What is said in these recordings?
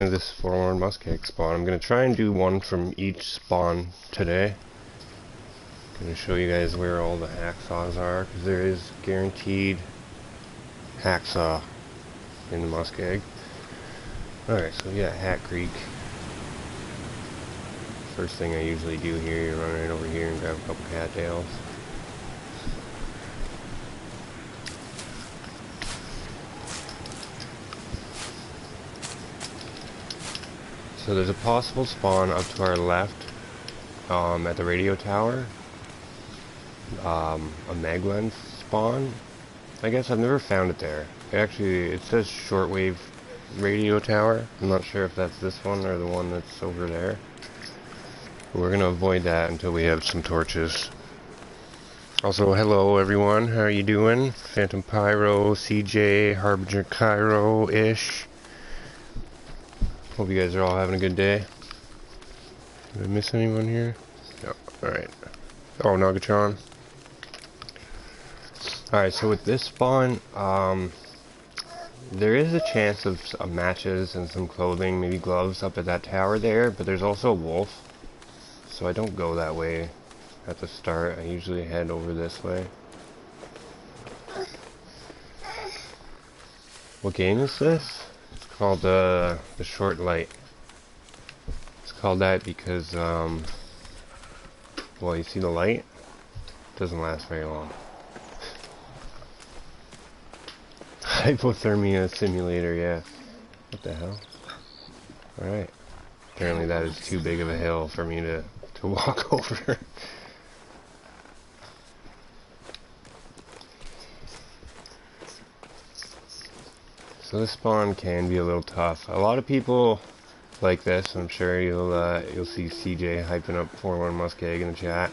This Forlorn Muskeg spawn. I'm going to try and do one from each spawn today. I'm going to show you guys where all the hacksaws are, because there is guaranteed hacksaw in the Muskeg. Alright, so we got Hat Creek. First thing I usually do here, you run right over here and grab a couple cattails. So there's a possible spawn up to our left at the radio tower. A Maglen spawn. I guess I've never found it there. It says shortwave radio tower. I'm not sure if that's this one or the one that's over there. But we're going to avoid that until we have some torches. Also, hello everyone. How are you doing? Phantom Pyro, CJ, Harbinger Cairo-ish. Hope you guys are all having a good day. Did I miss anyone here? No. Alright. Oh, Nagatron. Alright, so with this spawn, there is a chance of matches and some clothing, maybe gloves up at that tower there, but there's also a wolf. So I don't go that way at the start. I usually head over this way. What game is this? Called the short light. It's called that because well, you see the light? It doesn't last very long. Hypothermia simulator, yeah. What the hell? Alright. Apparently that is too big of a hill for me to walk over. So this spawn can be a little tough. A lot of people like this. I'm sure you'll see CJ hyping up Forlorn Muskeg in the chat.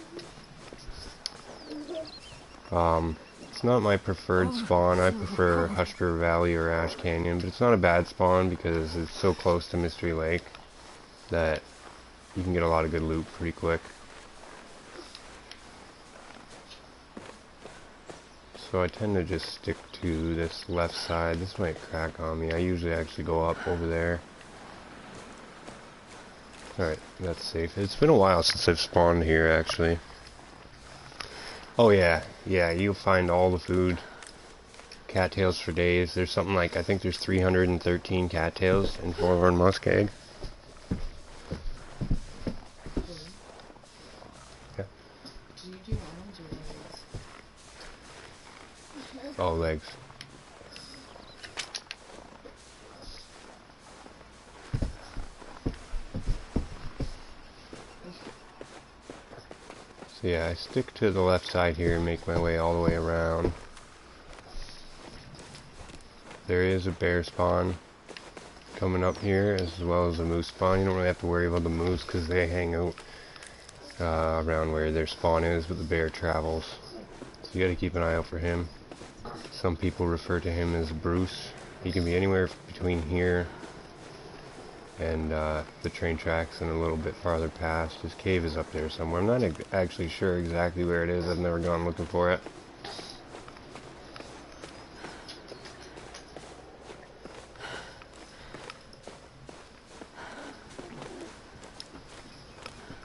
It's not my preferred spawn. I prefer Husker Valley or Ash Canyon, but it's not a bad spawn because it's so close to Mystery Lake that you can get a lot of good loot pretty quick. So I tend to just stick to this left side. This might crack on me. I usually actually go up over there. Alright, that's safe. It's been a while since I've spawned here, actually. Oh yeah, you'll find all the food. Cattails for days. There's something like, I think there's 313 cattails in Forlorn Muskeg. Yeah. Do you do arms or legs? Oh, legs. So yeah, I stick to the left side here and make my way all the way around. There is a bear spawn coming up here as well as a moose spawn. You don't really have to worry about the moose because they hang out around where their spawn is, but the bear travels. So you gotta keep an eye out for him. Some people refer to him as Bruce. He can be anywhere between here and the train tracks and a little bit farther past. His cave is up there somewhere. I'm not actually sure exactly where it is. I've never gone looking for it.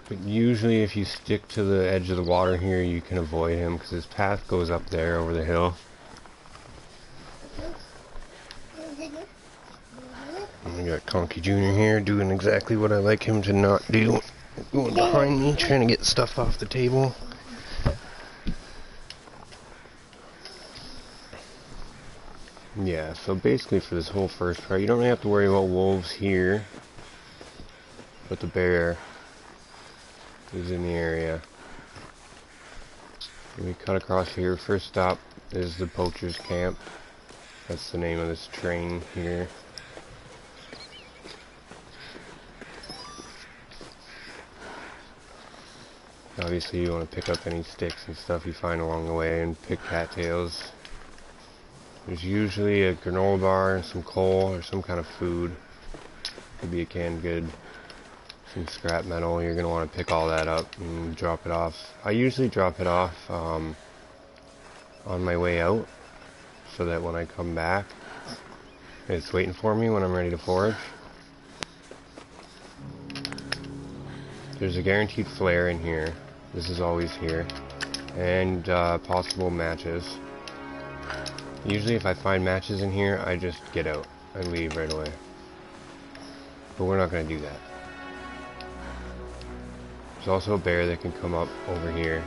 But usually if you stick to the edge of the water here, you can avoid him because his path goes up there over the hill. I got Conky Jr. here doing exactly what I like him to not do. Going behind me, trying to get stuff off the table. Yeah, so basically for this whole first part, you don't really have to worry about wolves here. But the bear is in the area. And we cut across here. First stop is the poacher's camp. That's the name of this train here. Obviously you want to pick up any sticks and stuff you find along the way and pick cattails. There's usually a granola bar, some coal, or some kind of food. Could be a canned good, some scrap metal. You're going to want to pick all that up and drop it off. I usually drop it off on my way out so that when I come back it's waiting for me when I'm ready to forage. There's a guaranteed flare in here. This is always here. And possible matches. Usually if I find matches in here, I just get out. I leave right away. But we're not going to do that. There's also a bear that can come up over here.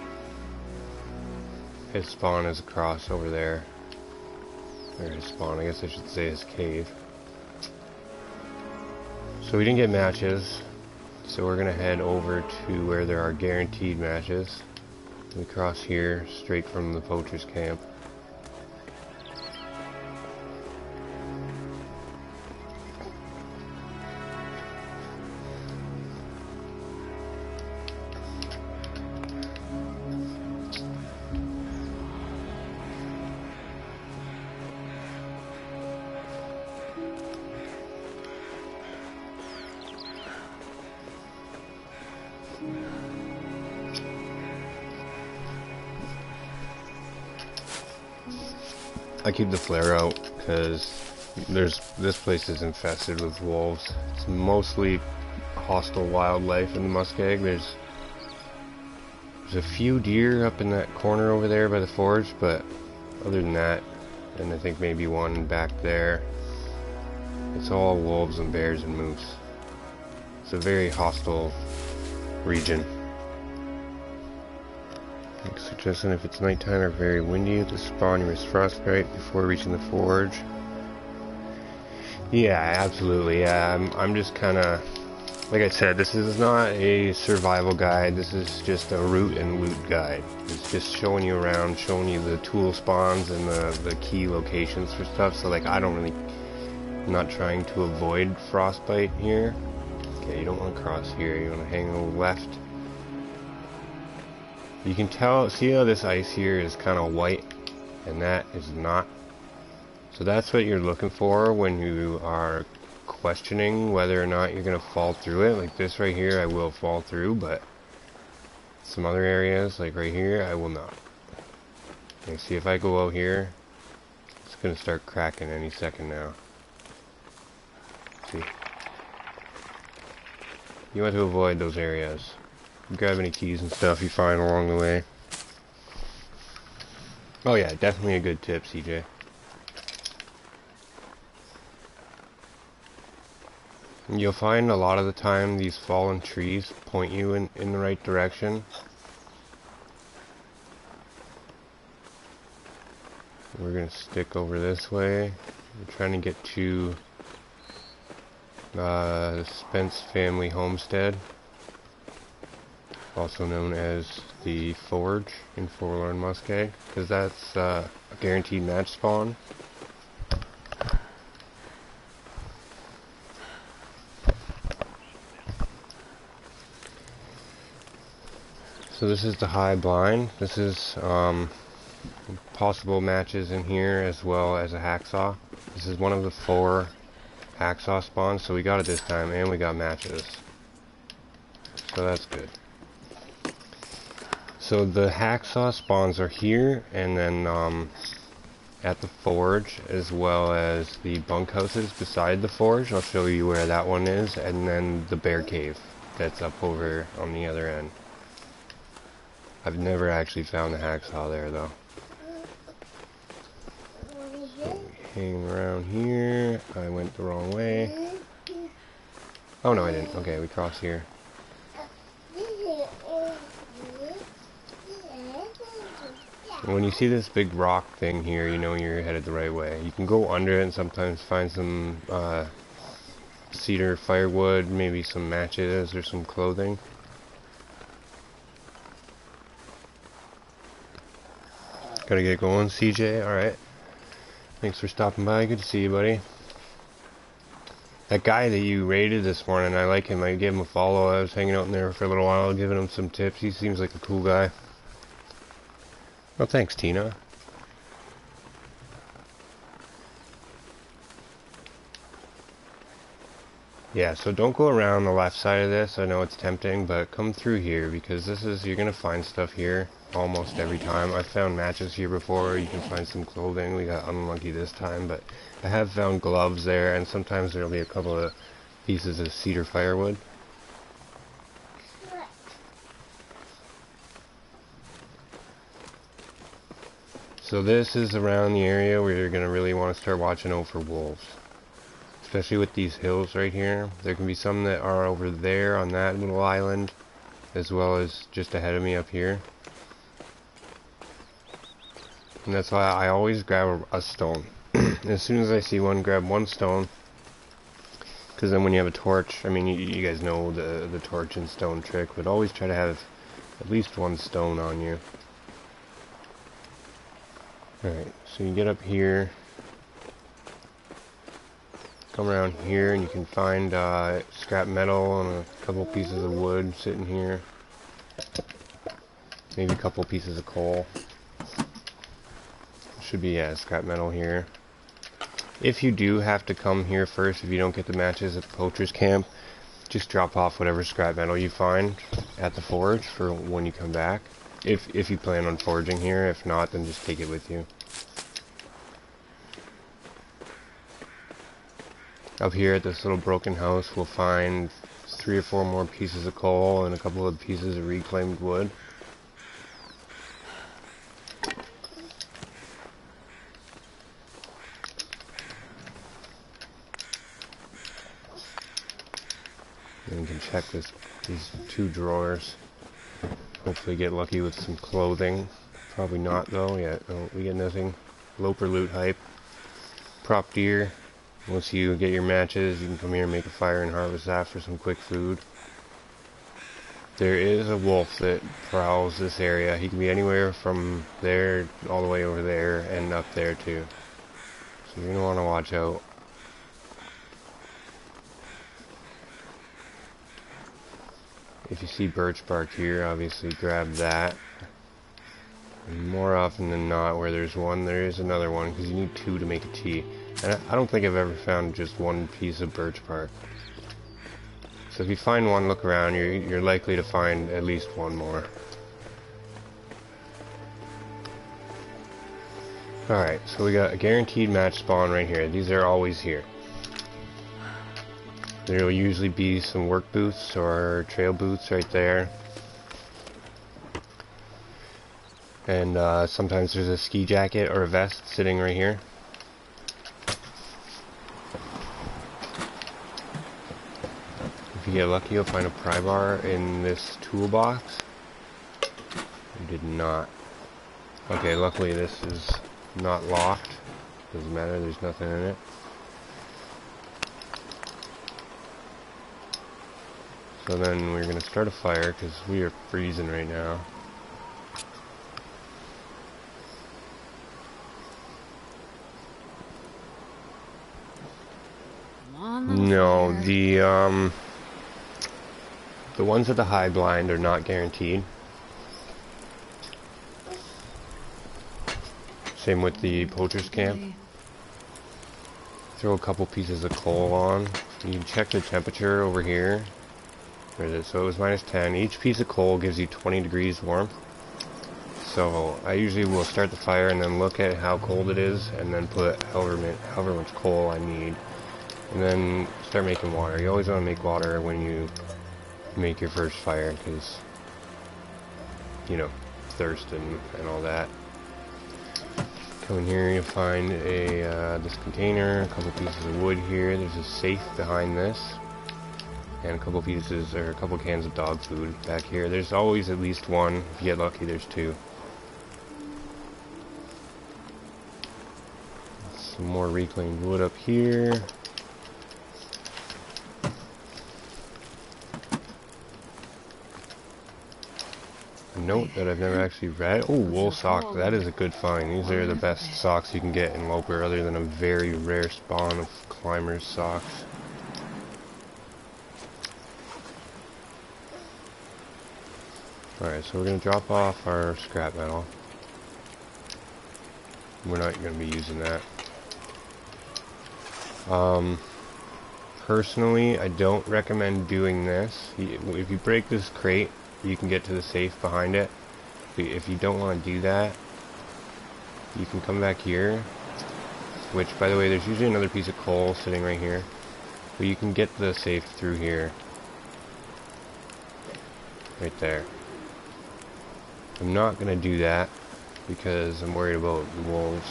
His spawn is across over there. Or his spawn, I guess I should say his cave. So we didn't get matches. So we're going to head over to where there are guaranteed matches. We cross here, straight from the poacher's camp. I keep the flare out because this place is infested with wolves. It's mostly hostile wildlife in the Muskeg. There's a few deer up in that corner over there by the forge, but other than that, and I think maybe one back there, it's all wolves and bears and moose. It's a very hostile region. Like suggesting if it's nighttime or very windy, to spawn you with frostbite before reaching the forge. Yeah, absolutely. Yeah, I'm just kind of, like I said, this is not a survival guide. This is just a route and loot guide. It's just showing you around, showing you the tool spawns and the key locations for stuff. So like, I'm not trying to avoid frostbite here. Okay, you don't want to cross here. You want to hang a little left. You can tell, see how this ice here is kind of white, and that is not. So that's what you're looking for when you are questioning whether or not you're going to fall through it. Like this right here, I will fall through, but some other areas, like right here, I will not. Okay, see if I go out here, it's going to start cracking any second now. See? You want to avoid those areas. Grab any keys and stuff you find along the way. Oh yeah, definitely a good tip, CJ. You'll find a lot of the time these fallen trees point you in the right direction. We're gonna stick over this way. We're trying to get to the Spence family homestead, also known as the Forge in Forlorn Muskeg, because that's a guaranteed match spawn. So this is the high blind. This is possible matches in here as well as a hacksaw. This is one of the 4 hacksaw spawns, so we got it this time and we got matches. So that's good. So the hacksaw spawns are here, and then at the forge, as well as the bunkhouses beside the forge. I'll show you where that one is, and then the bear cave that's up over on the other end. I've never actually found the hacksaw there though. So we hang around here. I went the wrong way. Oh no, I didn't. Okay, we cross here. When you see this big rock thing here, you know you're headed the right way. You can go under it and sometimes find some cedar firewood, maybe some matches or some clothing. Gotta get going, CJ. Alright. Thanks for stopping by. Good to see you, buddy. That guy that you raided this morning, I like him. I gave him a follow. I was hanging out in there for a little while, giving him some tips. He seems like a cool guy. Well, thanks, Tina. Yeah, so don't go around the left side of this. I know it's tempting, but come through here, because this is, you're gonna find stuff here almost every time. I've found matches here before. You can find some clothing. We got unlucky this time, but I have found gloves there, and sometimes there'll be a couple of pieces of cedar firewood. So this is around the area where you're going to really want to start watching out for wolves. Especially with these hills right here. There can be some that are over there on that little island, as well as just ahead of me up here. And that's why I always grab a stone. As soon as I see one, grab one stone. Because then when you have a torch, I mean, you guys know the torch and stone trick, but always try to have at least one stone on you. Alright, so you get up here, come around here, and you can find scrap metal and a couple pieces of wood sitting here. Maybe a couple pieces of coal. Should be, yeah, scrap metal here. If you do have to come here first, if you don't get the matches at the poacher's camp, just drop off whatever scrap metal you find at the forge for when you come back. If you plan on foraging here, if not, then just take it with you. Up here at this little broken house, we'll find 3 or 4 more pieces of coal and a couple of pieces of reclaimed wood. And you can check these 2 drawers. Hopefully get lucky with some clothing. Probably not though. Yeah, no, we get nothing. Loper loot hype. Prop deer. Once you get your matches, you can come here and make a fire and harvest that for some quick food. There is a wolf that prowls this area. He can be anywhere from there all the way over there and up there too. So you're going to want to watch out. If you see birch bark here, obviously grab that. And more often than not, where there's one, there is another one, because you need 2 to make a tea. And I don't think I've ever found just 1 piece of birch bark. So if you find one, look around, you're likely to find at least 1 more. Alright, so we got a guaranteed match spawn right here. These are always here. There will usually be some work boots or trail boots right there. And sometimes there's a ski jacket or a vest sitting right here. If you get lucky, you'll find a pry bar in this toolbox. You did not. Okay, luckily this is not locked. Doesn't matter, there's nothing in it. So then we're going to start a fire because we are freezing right now. No, the ones at the high blind are not guaranteed. Same with the poacher's camp. Throw a couple pieces of coal on. You can check the temperature over here. Where is it? So it was -10. Each piece of coal gives you 20 degrees warmth. So I usually will start the fire and then look at how cold it is and then put however much coal I need. And then start making water. You always want to make water when you make your first fire because, you know, thirst and all that. Come in here, you'll find this container, a couple pieces of wood here. There's a safe behind this. And a couple pieces, or a couple cans of dog food back here. There's always at least 1. If you get lucky, there's 2. Some more reclaimed wood up here. A note that I've never actually read. Oh, wool sock. That is a good find. These are the best socks you can get in Loper, other than a very rare spawn of climbers' socks. Alright, so we're going to drop off our scrap metal. We're not going to be using that. Personally, I don't recommend doing this. If you break this crate, you can get to the safe behind it. If you don't want to do that, you can come back here. Which, by the way, there's usually another piece of coal sitting right here. But you can get the safe through here. Right there. I'm not going to do that. because I'm worried about the wolves.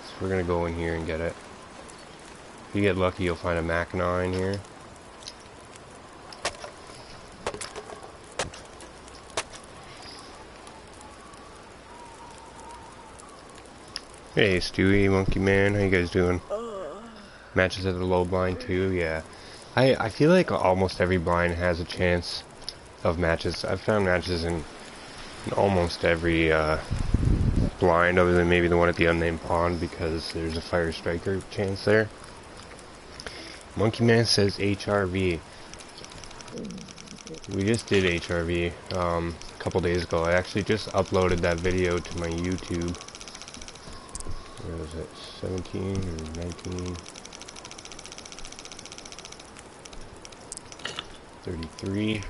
So we're gonna go in here and get it. If you get lucky, you'll find a Mackinaw in here. Hey Stewie, Monkey Man, how you guys doing? Matches at the low blind too, yeah. I feel like almost every blind has a chance of matches. I've found matches in almost every blind, other than maybe the one at the unnamed pond, because there's a fire striker chance there. Monkey Man says HRV. We just did HRV a couple days ago. I actually just uploaded that video to my YouTube. Where was it? 17 or 19? 33.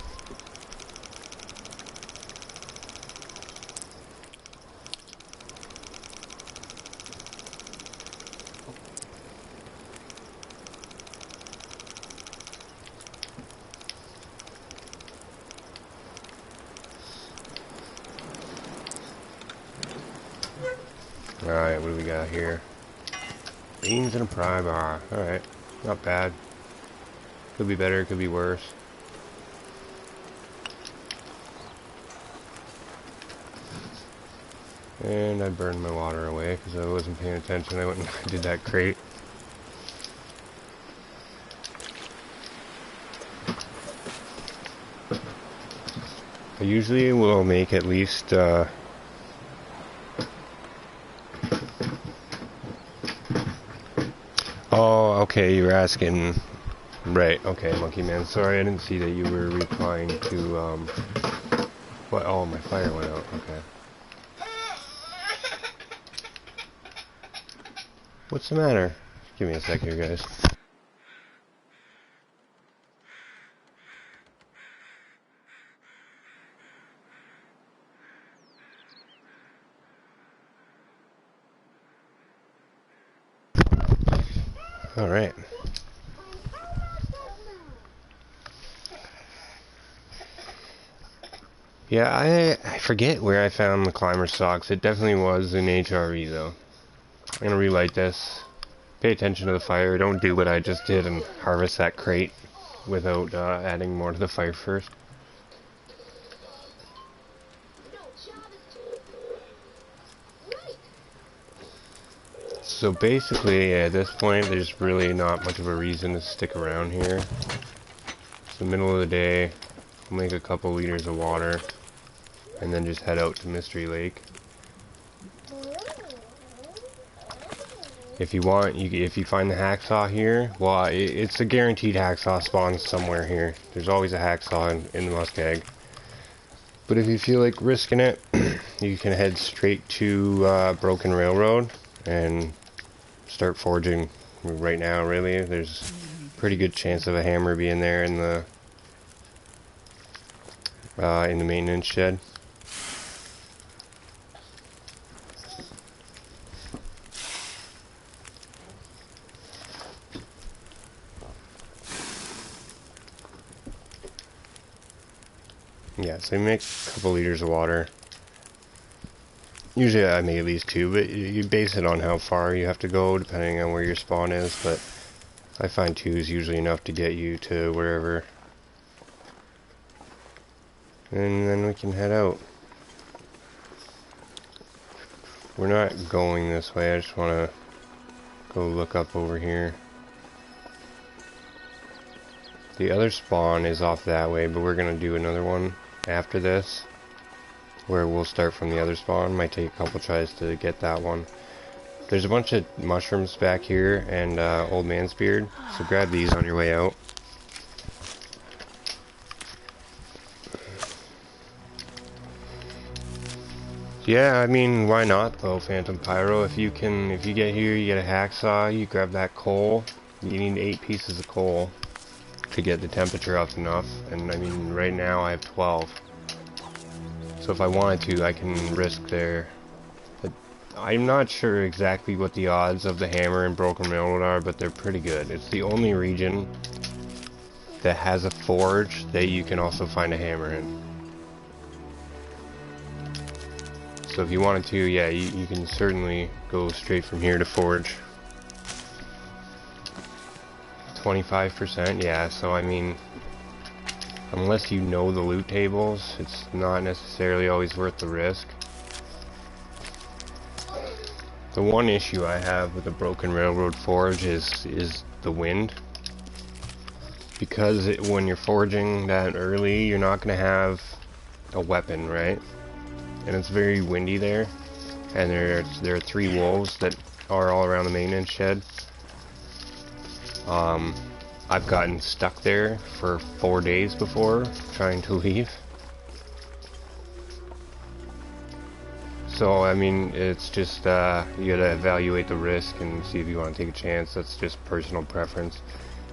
Alright, what do we got here? Beans and a pry bar. Alright, not bad. Could be better, could be worse. And I burned my water away because I wasn't paying attention. I went and did that crate. I usually will make at least oh, okay, you were asking. Right, okay, Monkey Man. Sorry, I didn't see that you were replying to, what? Oh, my fire went out, okay. What's the matter? Give me a sec here, guys. Alright. Yeah, I forget where I found the climber socks. It definitely was in HRE though. I'm gonna relight this. Pay attention to the fire. Don't do what I just did and harvest that crate without adding more to the fire first. So basically, at this point, there's really not much of a reason to stick around here. It's the middle of the day. We'll make a couple liters of water and then just head out to Mystery Lake. If you want, if you find the hacksaw here, well, it's a guaranteed hacksaw spawn somewhere here. There's always a hacksaw in the Muskeg. But if you feel like risking it, you can head straight to Broken Railroad and start forging right now. Really, there's a pretty good chance of a hammer being there in the maintenance shed. Yeah, so you make a couple liters of water. Usually I make at least 2, but you base it on how far you have to go depending on where your spawn is, but I find 2 is usually enough to get you to wherever. And then we can head out. We're not going this way, I just want to go look up over here. The other spawn is off that way, but we're going to do another one after this, where we'll start from the other spawn. Might take a couple tries to get that one. There's a bunch of mushrooms back here and old man's beard, so grab these on your way out. Yeah, I mean, why not though, Phantom Pyro? If you get here, you get a hacksaw, you grab that coal. You need 8 pieces of coal to get the temperature up enough, and I mean, right now I have 12. So if I wanted to, I can risk there. But I'm not sure exactly what the odds of the hammer and Broken Railroad are, but they're pretty good. It's the only region that has a forge that you can also find a hammer in. So if you wanted to, yeah, you can certainly go straight from here to forge. 25%, yeah, so I mean, unless you know the loot tables, it's not necessarily always worth the risk. The one issue I have with the Broken Railroad Forge is the wind. Because when you're forging that early, you're not going to have a weapon, right? And it's very windy there. And there are 3 wolves that are all around the maintenance shed. I've gotten stuck there for 4 days before trying to leave. So I mean, it's just you gotta evaluate the risk and see if you want to take a chance. That's just personal preference.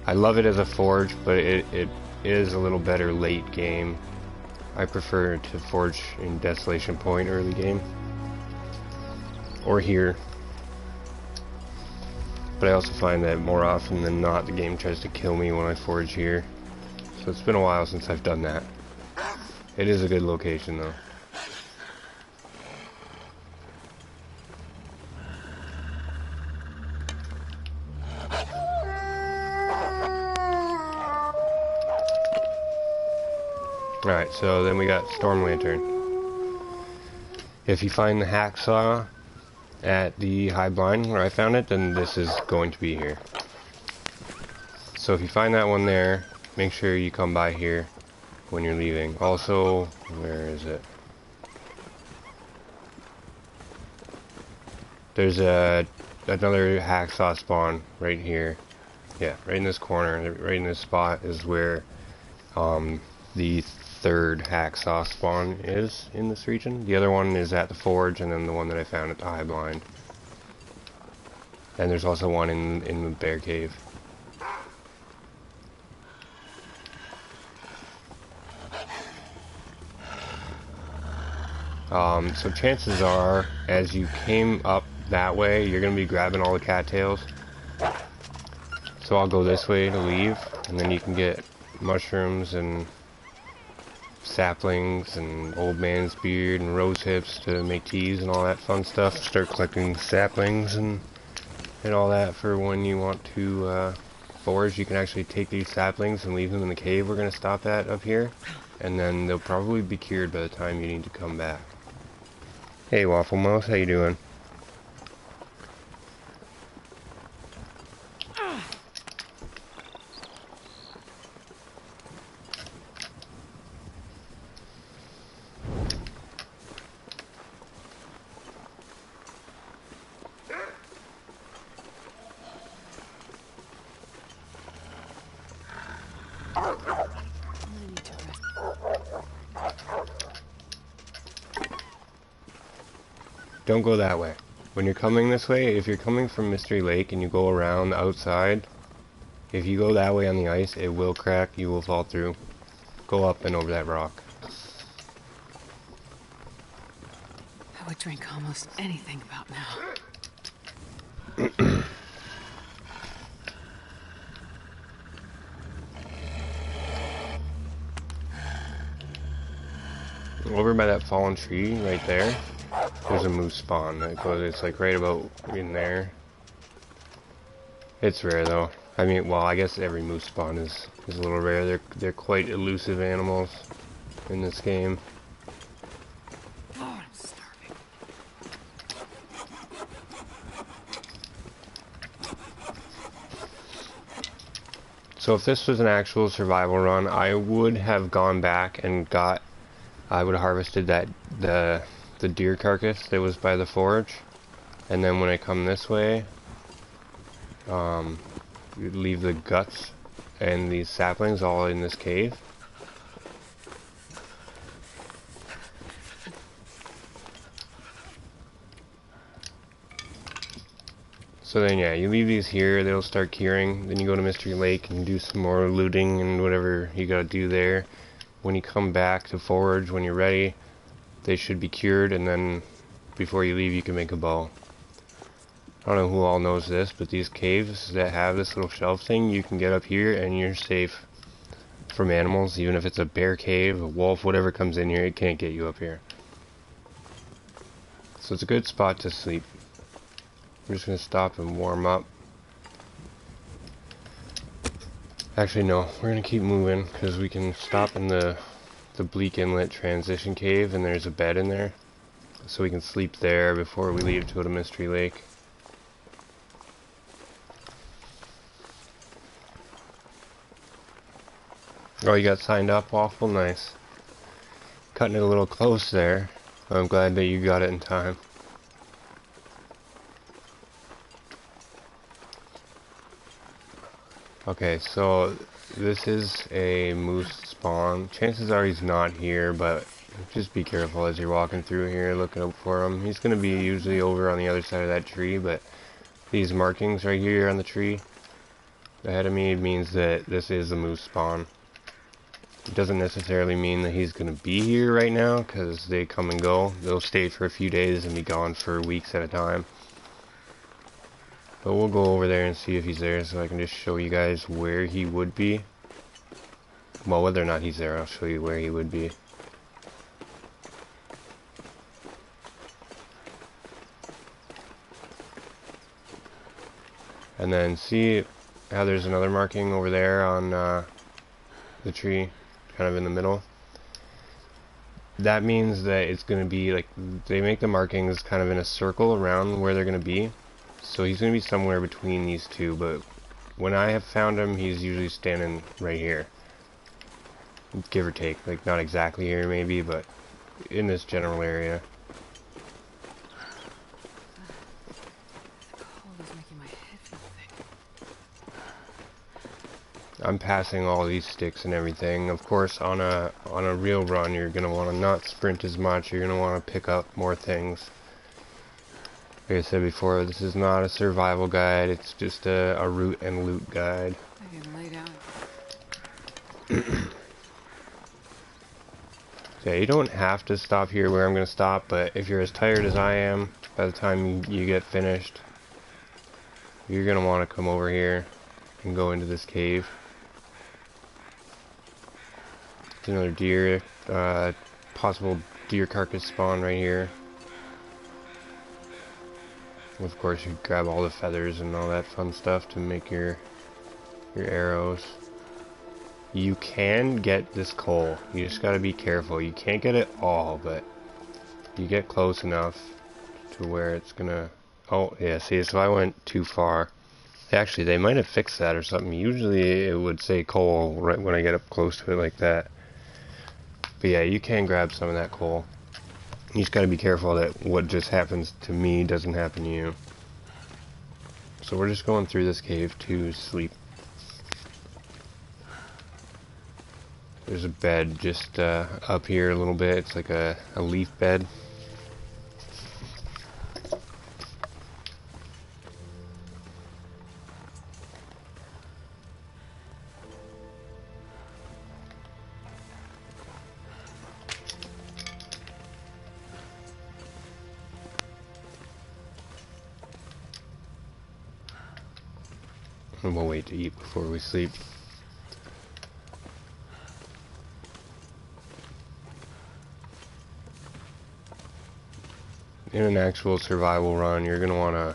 I love it as a forge, but it is a little better late game. I prefer to forge in Desolation Point early game, or here. But I also find that more often than not, the game tries to kill me when I forge here. So it's been a while since I've done that. It is a good location though. Alright, so then we got Storm Lantern. If you find the hacksaw at the high blind where I found it, then this is going to be here. So if you find that one there, make sure you come by here when you're leaving. Also, where is it? There's another hacksaw spawn right here. Yeah, right in this corner, right in this spot is where the third hacksaw spawn is in this region. The other one is at the forge, and then the one that I found at the high blind. And there's also one in the bear cave. So chances are, as you came up that way, you're gonna be grabbing all the cattails. So I'll go this way to leave, and then you can get mushrooms and saplings and old man's beard and rose hips to make teas and all that fun stuff. Start collecting saplings and all that for when you want to forage. You can actually take these saplings and leave them in the cave we're going to stop at up here, and then they'll probably be cured by the time you need to come back. Hey Waffle Mouse, how you doing? Don't go that way. When you're coming this way, if you're coming from Mystery Lake and you go around the outside, if you go that way on the ice, it will crack, you will fall through. Go up and over that rock. I would drink almost anything about now. Over by that fallen tree right there, there's a moose spawn. It's like right about in there. It's rare though. I mean, well, I guess every moose spawn is a little rare. They're quite elusive animals in this game. Oh, I'm starving. So if this was an actual survival run, I would have gone back and I would have harvested the deer carcass that was by the forge, and then when I come this way, you leave the guts and these saplings all in this cave. So then yeah, you leave these here, they'll start curing, then you go to Mystery Lake and do some more looting and whatever you gotta do there. When you come back to forage, when you're ready, they should be cured, and then before you leave you can make a bow. I don't know who all knows this, but these caves that have this little shelf thing, you can get up here and you're safe from animals. Even if it's a bear cave, a wolf, whatever comes in here, it can't get you up here. So it's a good spot to sleep. We're just gonna stop and warm up. Actually, no, we're gonna keep moving because we can stop in the Bleak Inlet transition cave, and there's a bed in there, so we can sleep there before we leave to go to Mystery Lake. Oh, you got signed up, Waffle? Nice. Cutting it a little close there. I'm glad that you got it in time. Okay, so this is a moose spawn. Chances are he's not here, but just be careful as you're walking through here, looking out for him. He's going to be usually over on the other side of that tree, but these markings right here on the tree ahead of me means that this is a moose spawn. It doesn't necessarily mean that he's going to be here right now, because they come and go. They'll stay for a few days and be gone for weeks at a time. But we'll go over there and see if he's there, so I can just show you guys where he would be. Well, whether or not he's there, I'll show you where he would be. And then see how there's another marking over there on the tree, kind of in the middle. That means that it's going to be like, they make the markings kind of in a circle around where they're going to be. So he's going to be somewhere between these two, but when I have found him, he's usually standing right here. Give or take, like not exactly here maybe, but in this general area. The cold is making my head feel thick. I'm passing all these sticks and everything. Of course, on a real run, you're going to want to not sprint as much. You're going to want to pick up more things. Like I said before, this is not a survival guide, it's just a route and loot guide. I can lay down. Yeah, you don't have to stop here where I'm going to stop, but if you're as tired as I am, by the time you get finished, you're going to want to come over here and go into this cave. There's another deer, possible deer carcass spawn right here. Of course, you grab all the feathers and all that fun stuff to make your arrows. You can get this coal. You just gotta be careful. You can't get it all, but you get close enough to where it's gonna... Oh, yeah, see, so I went too far. Actually, they might have fixed that or something. Usually it would say coal right when I get up close to it like that. But yeah, you can grab some of that coal. You just gotta be careful that what just happens to me doesn't happen to you. So we're just going through this cave to sleep. There's a bed just up here a little bit. It's like a leaf bed. And we'll wait to eat before we sleep. In an actual survival run, you're gonna wanna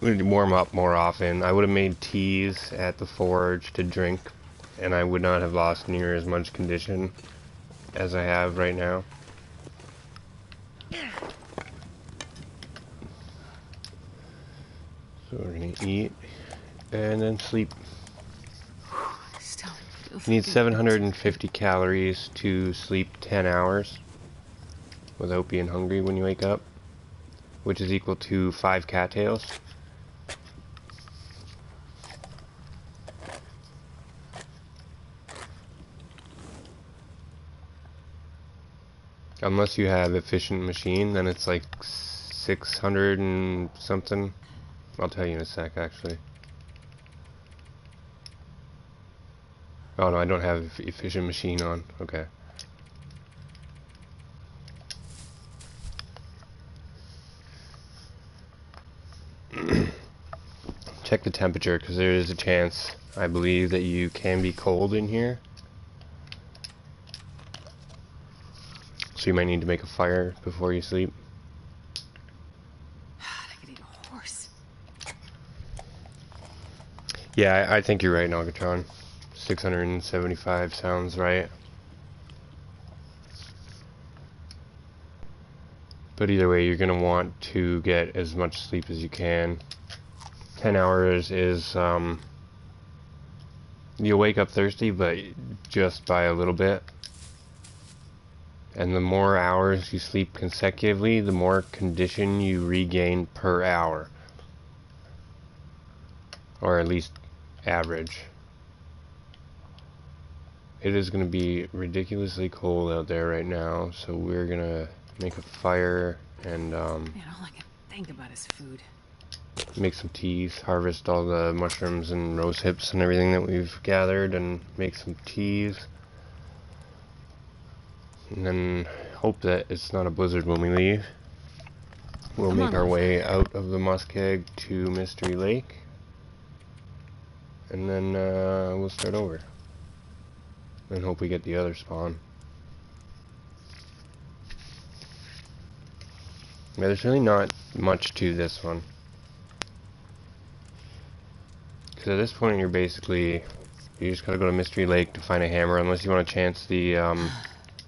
warm up more often. I would have made teas at the forge to drink, and I would not have lost near as much condition as I have right now. So we're gonna eat and then sleep. You need 750 calories to sleep 10 hours without being hungry when you wake up, which is equal to 5 cattails. Unless you have efficient machine, then it's like 600 and something. I'll tell you in a sec, actually. Oh no, I don't have efficient machine on. Okay. Check the temperature, because there is a chance, I believe, that you can be cold in here. So you might need to make a fire before you sleep. Yeah, I think you're right, Nagatron. 675 sounds right. But either way, you're going to want to get as much sleep as you can. 10 hours is, you'll wake up thirsty, but just by a little bit. And the more hours you sleep consecutively, the more condition you regain per hour. Or at least average. It is going to be ridiculously cold out there right now, so we're going to make a fire and Man, all I can think about is food. make some teas, harvest all the mushrooms and rose hips and everything that we've gathered, and make some teas. And then hope that it's not a blizzard when we leave. We'll make our way out of the Muskeg to Mystery Lake. And then we'll start over. And hope we get the other spawn. Yeah, there's really not much to this one. Because at this point you're basically... You just gotta go to Mystery Lake to find a hammer, unless you want to chance the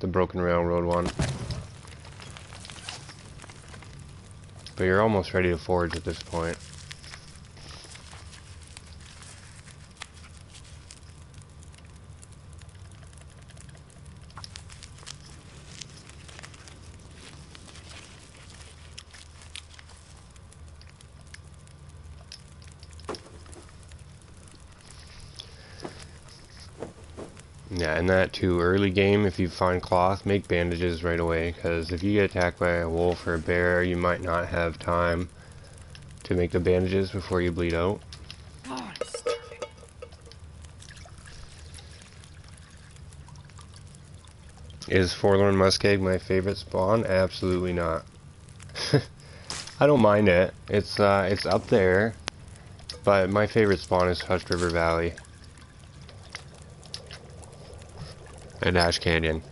Broken Railroad one. But you're almost ready to forge at this point. Yeah, and that too, early game, if you find cloth, make bandages right away, because if you get attacked by a wolf or a bear, you might not have time to make the bandages before you bleed out. Oh, I'm starving. Is Forlorn Muskeg my favorite spawn? Absolutely not. I don't mind it. It's up there, but my favorite spawn is Hushed River Valley and Ash Canyon.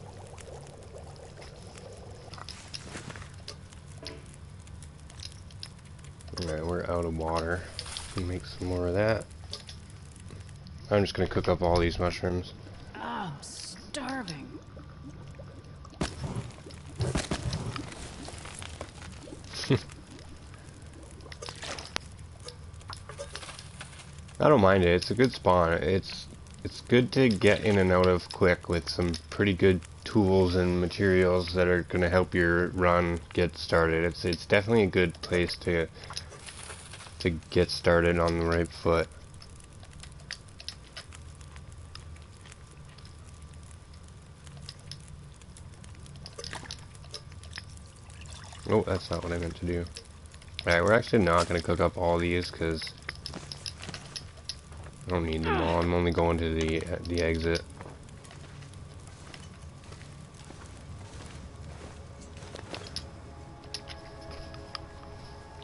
Alright, we're out of water. Make some more of that. I'm just gonna cook up all these mushrooms. Oh, I'm starving. I don't mind it. It's a good spawn. It's good to get in and out of quick with some pretty good tools and materials that are going to help your run get started. It's definitely a good place to get started on the right foot. Oh, that's not what I meant to do. Alright, we're actually not going to cook up all these because I don't need them all. I'm only going to the exit.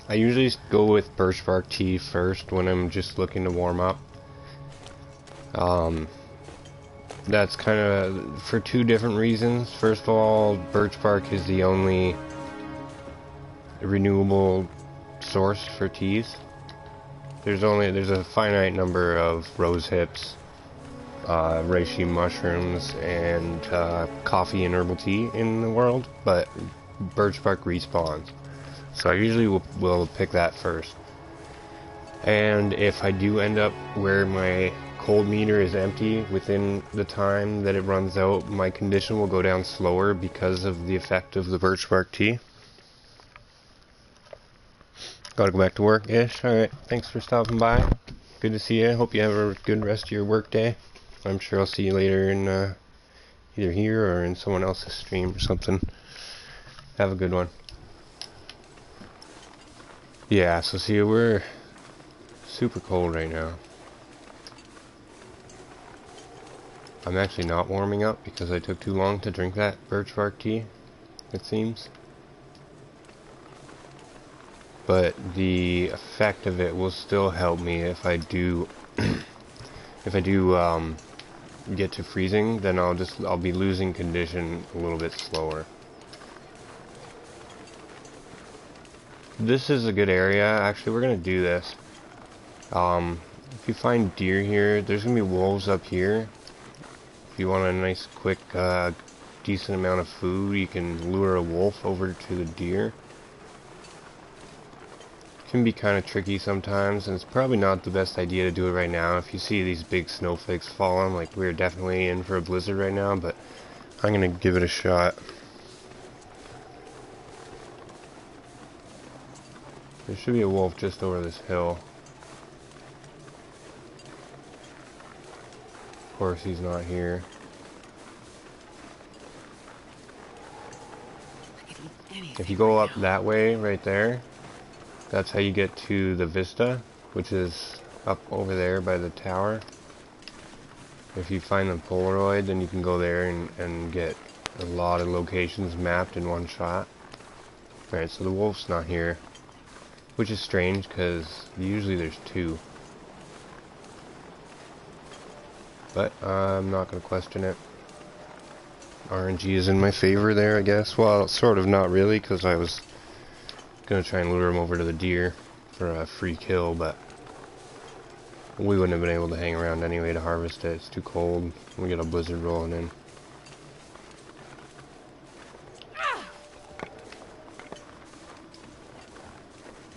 I usually go with birch bark tea first when I'm just looking to warm up. That's kind of for two different reasons. First of all, birch bark is the only renewable source for teas. There's a finite number of rose hips, reishi mushrooms, and coffee and herbal tea in the world, but birch bark respawns. So I usually will pick that first. And if I do end up where my cold meter is empty within the time that it runs out, my condition will go down slower because of the effect of the birch bark tea. Gotta go back to work-ish. Alright, thanks for stopping by. Good to see you. Hope you have a good rest of your work day. I'm sure I'll see you later in either here or in someone else's stream or something. Have a good one. Yeah, so see, we're super cold right now. I'm actually not warming up because I took too long to drink that birch bark tea, it seems. But the effect of it will still help me if I do get to freezing, then I'll be losing condition a little bit slower. This is a good area. Actually, we're gonna do this. If you find deer here, there's gonna be wolves up here. If you want a nice, quick, decent amount of food, you can lure a wolf over to the deer. It can be kind of tricky sometimes, and it's probably not the best idea to do it right now. If you see these big snowflakes falling, like we're definitely in for a blizzard right now, but I'm gonna give it a shot. There should be a wolf just over this hill. Of course, he's not here. If you go up that way, right there, that's how you get to the vista, which is up over there by the tower. If you find the Polaroid, then you can go there and get a lot of locations mapped in one shot. Alright, so the wolf's not here, which is strange because usually there's two. But I'm not going to question it. RNG is in my favor there, I guess. Well, sort of not really, because I was going to try and lure him over to the deer for a free kill, but we wouldn't have been able to hang around anyway to harvest it. It's too cold. We got a blizzard rolling in.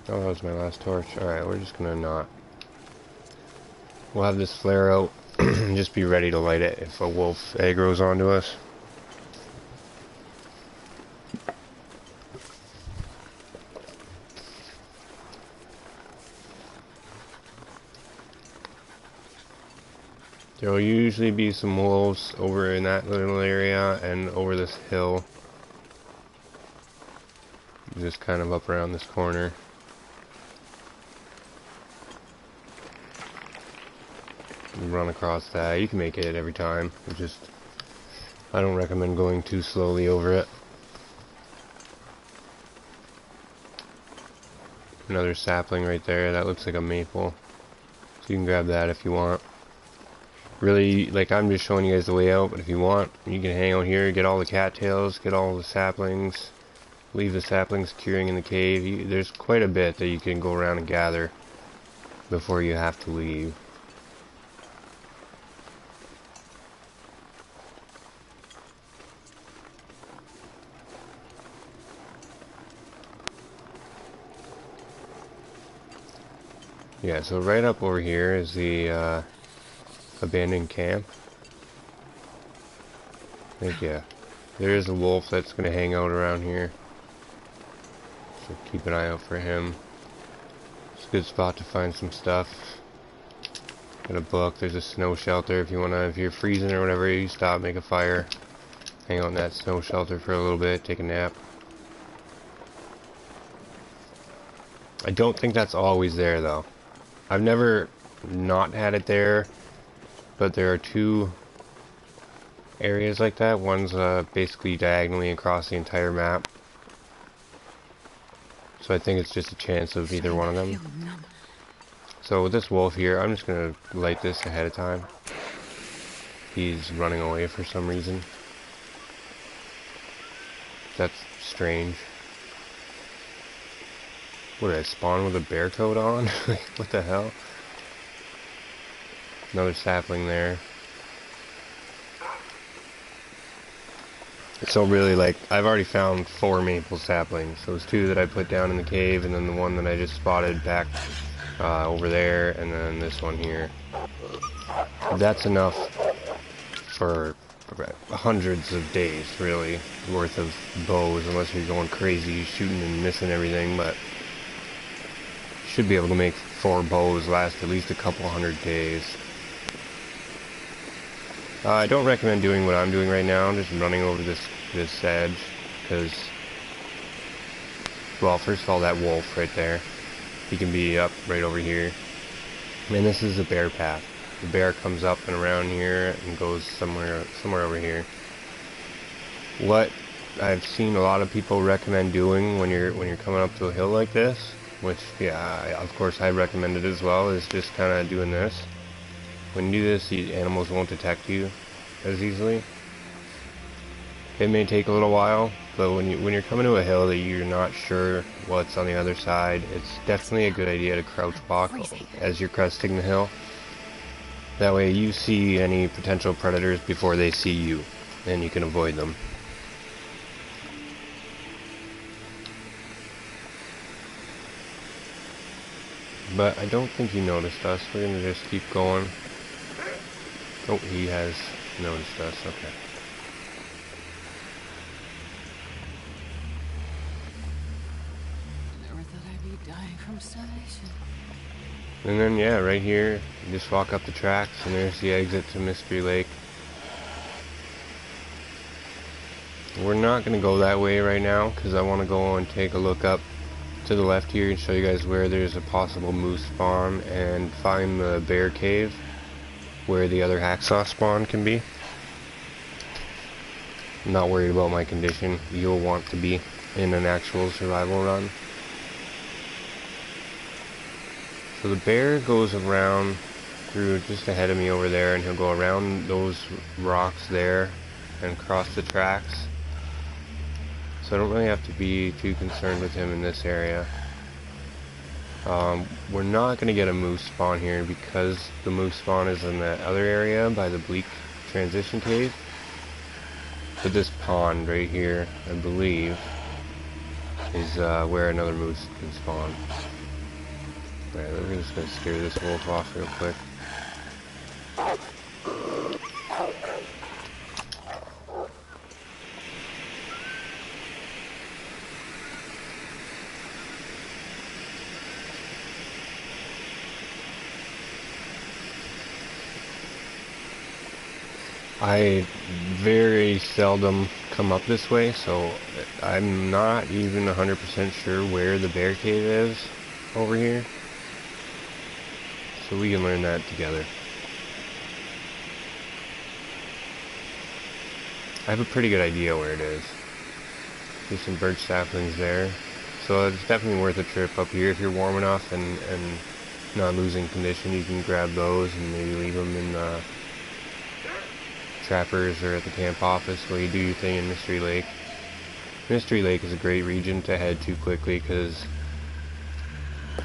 Oh, that was my last torch. Alright, we're just going to not. We'll have this flare out and just be ready to light it if a wolf aggroes onto us. There will usually be some wolves over in that little area and over this hill. Just kind of up around this corner. You run across that. You can make it every time. I don't recommend going too slowly over it. Another sapling right there. That looks like a maple. So you can grab that if you want. Really, like, I'm just showing you guys the layout, but if you want, you can hang out here, get all the cattails, get all the saplings, leave the saplings curing in the cave. There's quite a bit that you can go around and gather before you have to leave. Yeah, so right up over here is the abandoned camp. I think, yeah. There is a wolf that's going to hang out around here. So keep an eye out for him. It's a good spot to find some stuff. Got a book. There's a snow shelter if you're freezing or whatever, you stop, make a fire. Hang out in that snow shelter for a little bit, take a nap. I don't think that's always there though. I've never not had it there. But there are two areas like that. One's basically diagonally across the entire map. So I think it's just a chance of either one of them. So with this wolf here, I'm just going to light this ahead of time. He's running away for some reason. That's strange. What, did I spawn with a bear coat on? What the hell? Another sapling there. So really, like, I've already found 4 maple saplings. Those 2 that I put down in the cave, and then the one that I just spotted back over there, and then this one here. That's enough for hundreds of days, really, worth of bows, unless you're going crazy, shooting and missing everything, but you should be able to make 4 bows last at least a couple hundred days. I don't recommend doing what I'm doing right now, just running over to this edge, because, well, first of all, that wolf right there, he can be up right over here, and this is a bear path. The bear comes up and around here and goes somewhere over here. What I've seen a lot of people recommend doing when you're coming up to a hill like this, which, yeah, of course I recommend it as well, is just kind of doing this. When you do this, the animals won't detect you as easily. It may take a little while, but when you're coming to a hill that you're not sure what's on the other side, it's definitely a good idea to crouch walk as you're cresting the hill. That way you see any potential predators before they see you, and you can avoid them. But I don't think he noticed us. We're gonna just keep going. Oh, he has noticed us. Okay. Never thought I'd be dying from starvation. And then, yeah, right here, you just walk up the tracks, and there's the exit to Mystery Lake. We're not going to go that way right now, because I want to go and take a look up to the left here and show you guys where there's a possible moose spawn, and find the bear cave, where the other hacksaw spawn can be. I'm not worried about my condition. You'll want to be in an actual survival run. So the bear goes around through just ahead of me over there, and he'll go around those rocks there and cross the tracks. So I don't really have to be too concerned with him in this area. We're not going to get a moose spawn here because the moose spawn is in the other area by the bleak transition cave. But this pond right here, I believe, is where another moose can spawn. Alright, we're just going to scare this wolf off real quick. I very seldom come up this way, so I'm not even 100% sure where the bear cave is over here. So we can learn that together. I have a pretty good idea where it is. There's some birch saplings there. So it's definitely worth a trip up here if you're warm enough and not losing condition. You can grab those and maybe leave them in the trappers or at the camp office while you do your thing in Mystery Lake. Mystery Lake is a great region to head to quickly because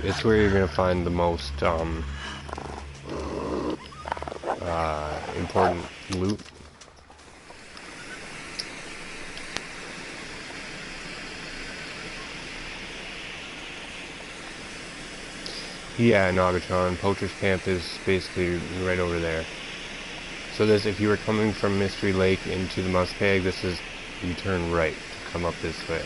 it's where you're going to find the most important loot. Yeah, Nagatron. Poacher's Camp is basically right over there. So this, if you were coming from Mystery Lake into the Muskeg, this is, you turn right to come up this way.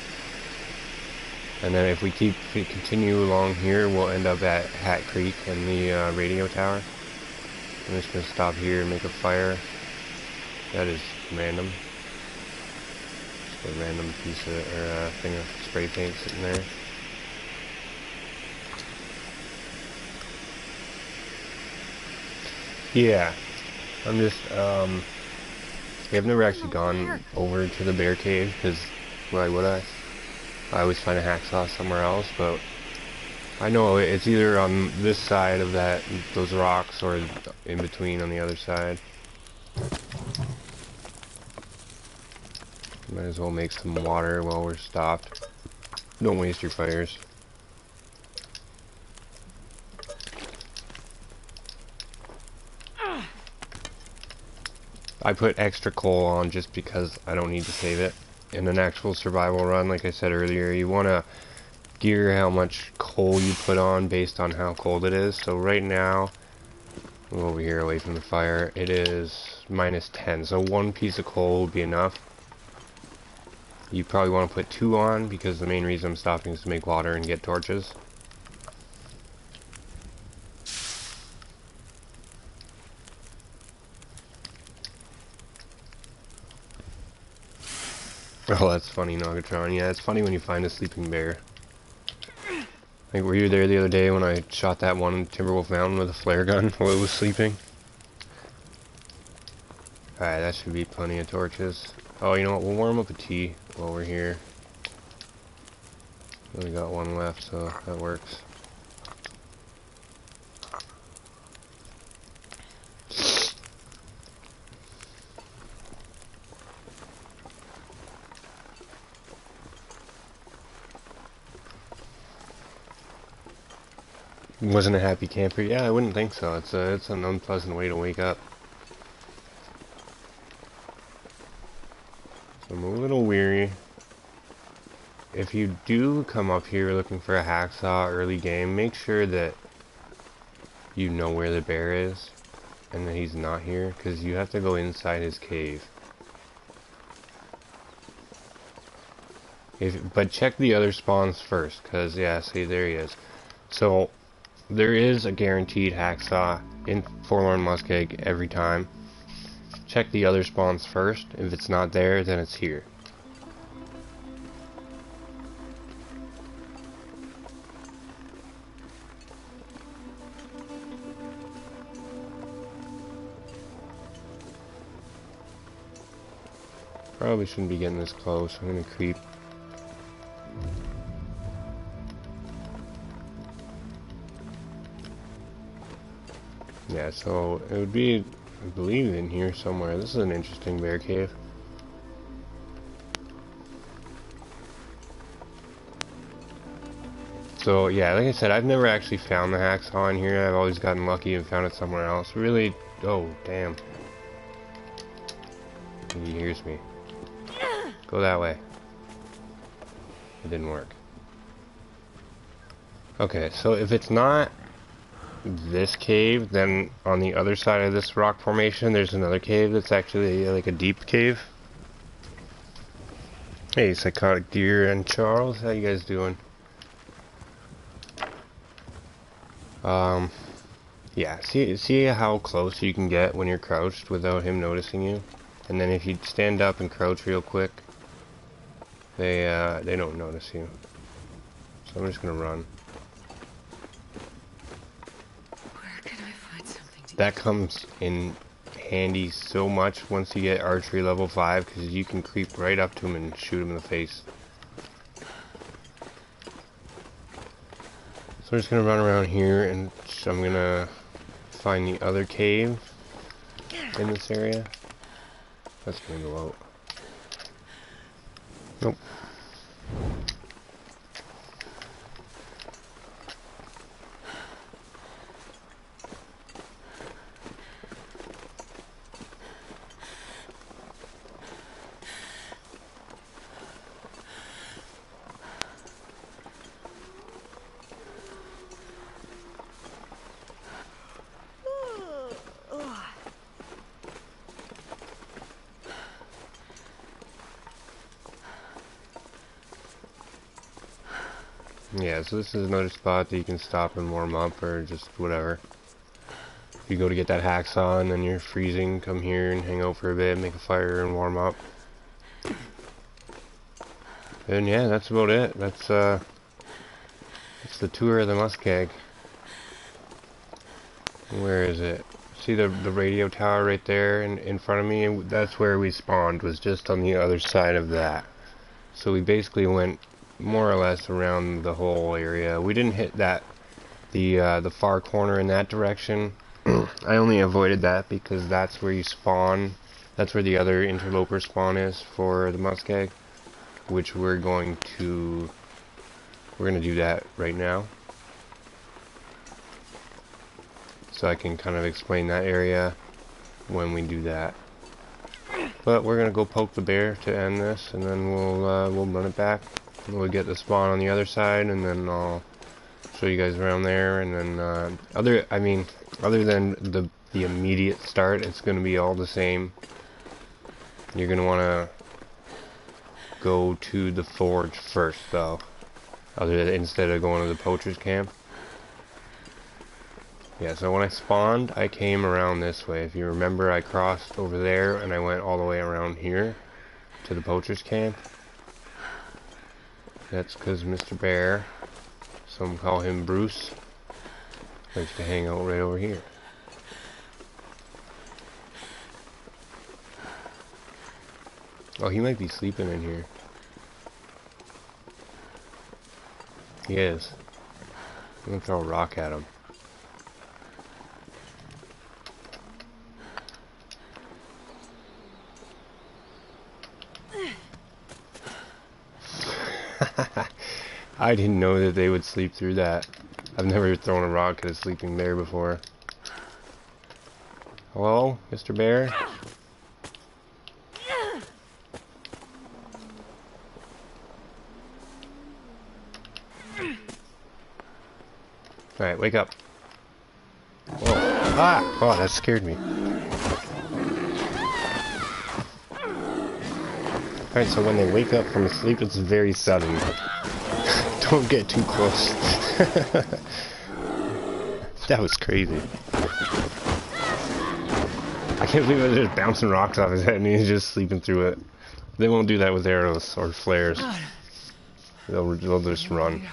And then if we continue along here, we'll end up at Hat Creek and the radio tower. I'm just going to stop here and make a fire. That is random. Just a random piece of, or thing of spray paint sitting there. Yeah. I'm just, I've never actually gone over to the bear cave, because why would I? I always find a hacksaw somewhere else, but I know it's either on this side of those rocks, or in between on the other side. Might as well make some water while we're stopped. Don't waste your fires. I put extra coal on just because I don't need to save it. In an actual survival run, like I said earlier, you want to gear how much coal you put on based on how cold it is. So right now, I'm over here away from the fire, it is -10, so one piece of coal would be enough. You probably want to put 2 on, because the main reason I'm stopping is to make water and get torches. Oh, that's funny, Nagatron. Yeah, it's funny when you find a sleeping bear. Like, were you there the other day when I shot that one in Timberwolf Mountain with a flare gun while it was sleeping? Alright, that should be plenty of torches. Oh, you know what? We'll warm up a tea while we're here. Only got 1 left, so that works. Wasn't a happy camper? Yeah, I wouldn't think so. It's an unpleasant way to wake up. So I'm a little weary. If you do come up here looking for a hacksaw early game, make sure that you know where the bear is and that he's not here, because you have to go inside his cave. But check the other spawns first, because yeah, see, there he is. So there is a guaranteed hacksaw in Forlorn Muskeg every time. Check the other spawns first. If it's not there, then it's here. Probably shouldn't be getting this close. I'm gonna creep. Yeah, so it would be, I believe, in here somewhere. This is an interesting bear cave. So yeah, like I said, I've never actually found the hacksaw in here. I've always gotten lucky and found it somewhere else. Really, oh damn. He hears me. Go that way. It didn't work. Okay, so if it's not this cave, then on the other side of this rock formation, there's another cave that's actually like a deep cave. Hey, Psychotic Deer and Charles, how you guys doing? Yeah, see how close you can get when you're crouched without him noticing you? And then if you stand up and crouch real quick, they don't notice you. So I'm just gonna run. Where can I find something to That comes in handy so much once you get archery level 5, because you can creep right up to him and shoot him in the face. So I'm just gonna run around here, and I'm gonna find the other cave in this area. That's gonna go out. Nope. Yeah, so this is another spot that you can stop and warm up, or just whatever. If you go to get that hacksaw and then you're freezing, come here and hang out for a bit, make a fire and warm up. And yeah, that's about it. That's the tour of the Muskeg. Where is it? See the radio tower right there in front of me? And that's where we spawned, was just on the other side of that. So we basically went more or less around the whole area. We didn't hit the far corner in that direction. I only avoided that because that's where you spawn. That's where the other interloper spawn is for the Muskeg, which we're gonna do that right now. So I can kind of explain that area when we do that. But we're gonna go poke the bear to end this, and then we'll run it back. We'll get the spawn on the other side, and then I'll show you guys around there. And then other than the immediate start, it's gonna be all the same. You're gonna wanna go to the forge first, though, instead of going to the poacher's camp. Yeah, so when I spawned, I came around this way. If you remember, I crossed over there, and I went all the way around here to the poacher's camp. That's because Mr. Bear, some call him Bruce, likes to hang out right over here. Oh, he might be sleeping in here. He is. I'm gonna throw a rock at him. I didn't know that they would sleep through that. I've never thrown a rock at a sleeping bear before. Hello, Mr. Bear? Alright, wake up. Whoa. Ah! Oh, that scared me. Alright, so when they wake up from sleep, it's very sudden. Don't get too close. That was crazy. I can't believe they're just bouncing rocks off his head and he's just sleeping through it. They won't do that with arrows or flares. They'll just run.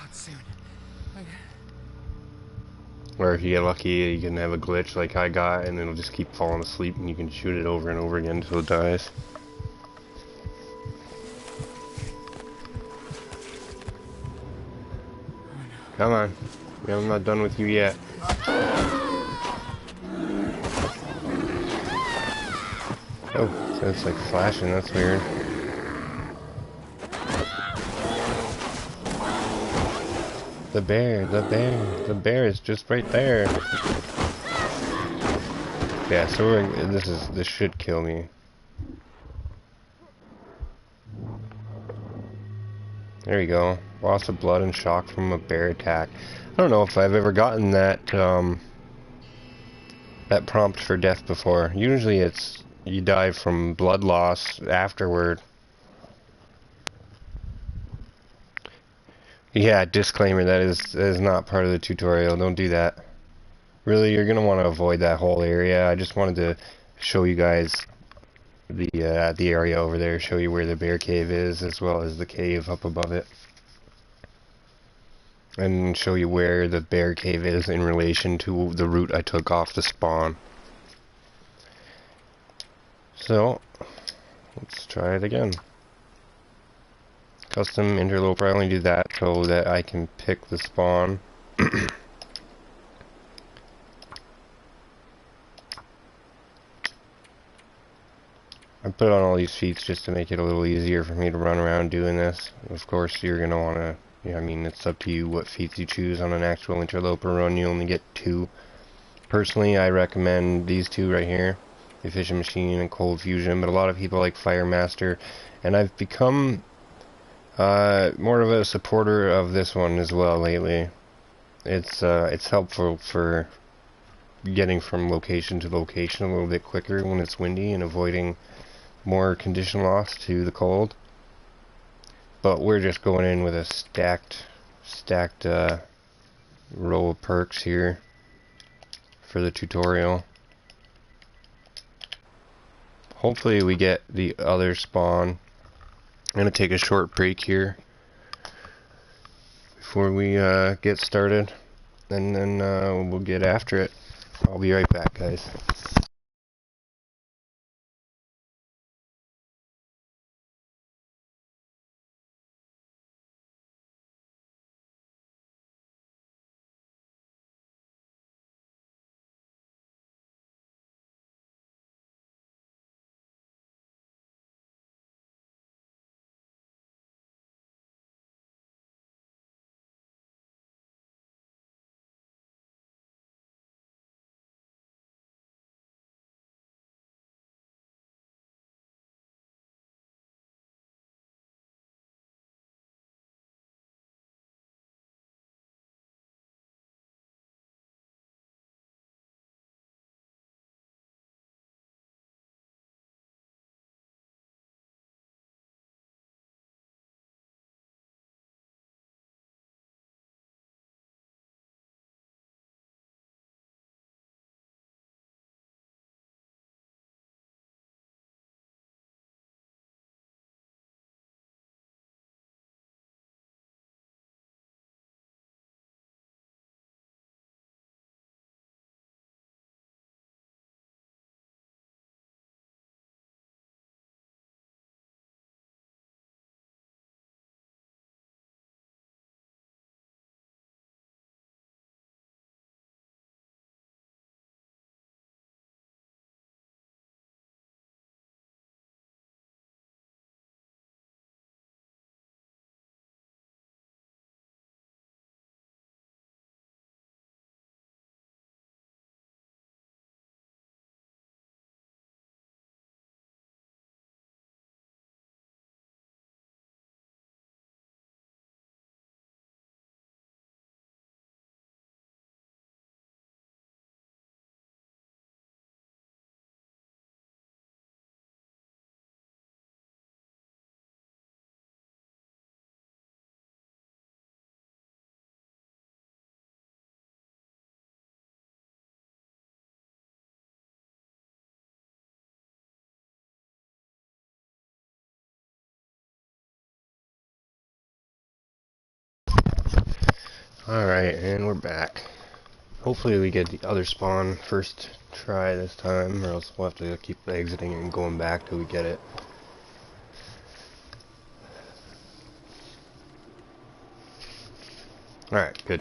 Or if you get lucky, you can have a glitch like I got, and it'll just keep falling asleep, and you can shoot it over and over again until it dies. Come on. I'm not done with you yet. Oh, so it's like flashing, that's weird. The bear is just right there. Yeah, so this should kill me. There you go. Loss of blood and shock from a bear attack. I don't know if I've ever gotten that, that prompt for death before. Usually it's, you die from blood loss afterward. Yeah, disclaimer, that is not part of the tutorial. Don't do that. Really, you're going to want to avoid that whole area. I just wanted to show you guys the area over there, show you where the bear cave is, as well as the cave up above it. And show you where the bear cave is in relation to the route I took off the spawn. So, let's try it again. Custom interloper, I only do that so that I can pick the spawn. I put on all these feats just to make it a little easier for me to run around doing this. Of course, you're going to want to, I mean, it's up to you what feats you choose on an actual interloper run. You only get 2. Personally, I recommend these 2 right here, Efficient Machine and Cold Fusion, but a lot of people like Fire Master, and I've become more of a supporter of this one as well lately. It's helpful for getting from location to location a little bit quicker when it's windy and avoiding more condition loss to the cold. But we're just going in with a stacked row of perks here for the tutorial. Hopefully we get the other spawn. I'm gonna take a short break here before we get started, and then we'll get after it. I'll be right back, guys. Alright, and we're back. Hopefully we get the other spawn first try this time, or else we'll have to keep exiting and going back till we get it. Alright, good.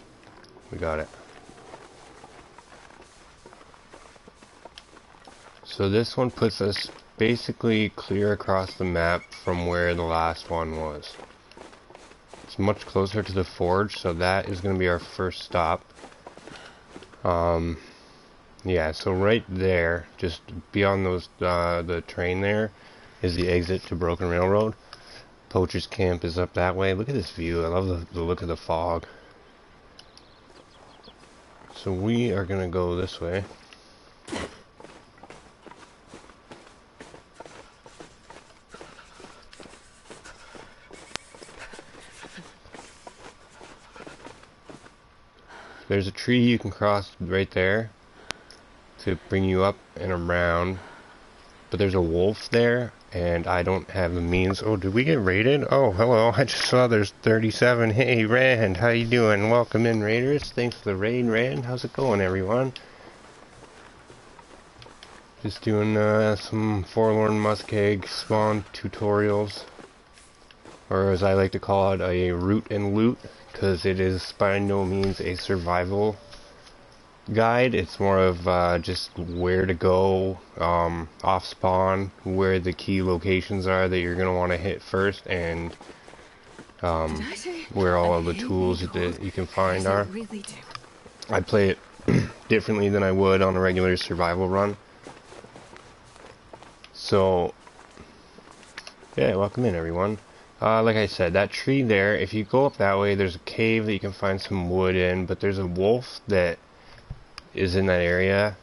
We got it. So this one puts us basically clear across the map from where the last one was. It's much closer to the forge, so that is going to be our first stop. Yeah, so right there, just beyond those, the train there, is the exit to Broken Railroad. Poacher's Camp is up that way. Look at this view. I love the look of the fog. So we are going to go this way. There's a tree you can cross right there to bring you up and around, but there's a wolf there, and I don't have the means. Oh, did we get raided? Oh, hello, I just saw there's 37. Hey, Rand, how you doing? Welcome in, Raiders. Thanks for the raid, Rand. How's it going, everyone? Just doing some Forlorn Muskeg spawn tutorials, or as I like to call it, a root and loot, because it is by no means a survival guide. It's more of just where to go off spawn, where the key locations are that you're going to want to hit first, and where all of the tools that you can find are. I play it differently than I would on a regular survival run. So yeah, welcome in, everyone. Like I said, that tree there, if you go up that way, there's a cave that you can find some wood in, but there's a wolf that is in that area,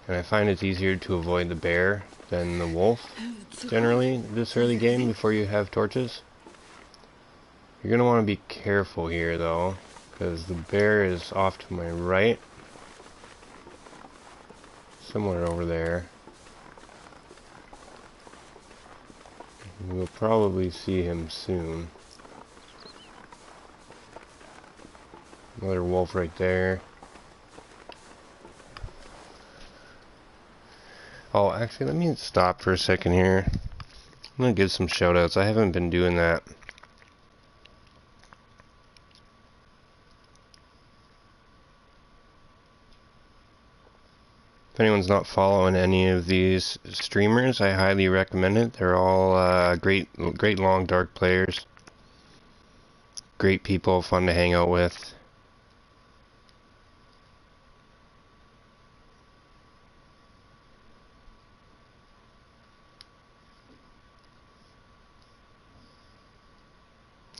and I find it's easier to avoid the bear than the wolf, generally, this early game, before you have torches. You're going to want to be careful here, though, because the bear is off to my right, somewhere over there. We'll probably see him soon. Another wolf right there. Oh, actually, let me stop for a second here. I'm gonna give some shoutouts. I haven't been doing that. If anyone's not following any of these streamers, I highly recommend it. They're all great long dark players. Great people, fun to hang out with.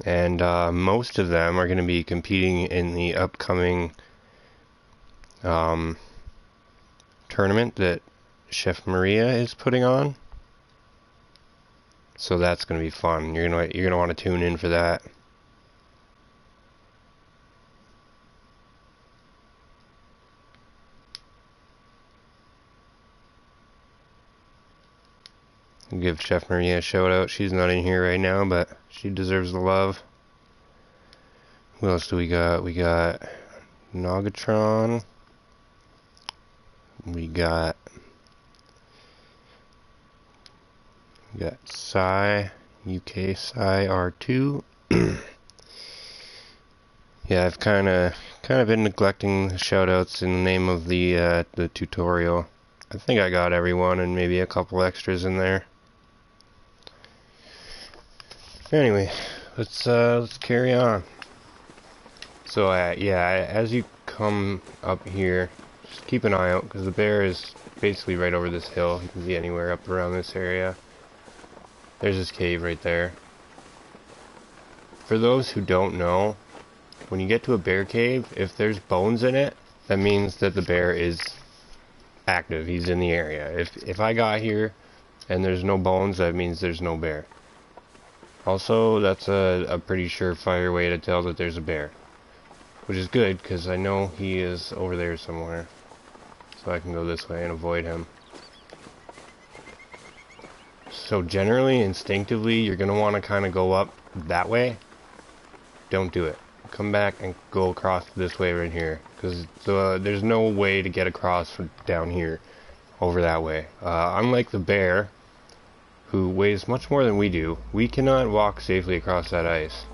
And most of them are going to be competing in the upcoming tournament that Chef Maria is putting on. So that's going to be fun. You're gonna want to tune in for that. I'll give Chef Maria a shout out. She's not in here right now, but she deserves the love. Who else do we got? We got Nogatron. We got Psy, UK Psy R2. Yeah, I've kind of been neglecting the shoutouts in the name of the tutorial. I think I got everyone and maybe a couple extras in there. Anyway, let's carry on. So yeah, as you come up here, just keep an eye out, because the bear is basically right over this hill. You can see anywhere up around this area. There's this cave right there. For those who don't know, when you get to a bear cave, if there's bones in it, that means that the bear is active. He's in the area. If I got here and there's no bones, that means there's no bear. Also, that's a pretty surefire way to tell that there's a bear. Which is good, because I know he is over there somewhere. So I can go this way and avoid him. So generally, instinctively, you're going to want to kind of go up that way. Don't do it. come back and go across this way right here, because there's no way to get across from down here over that way. Unlike the bear, who weighs much more than we do, we cannot walk safely across that ice.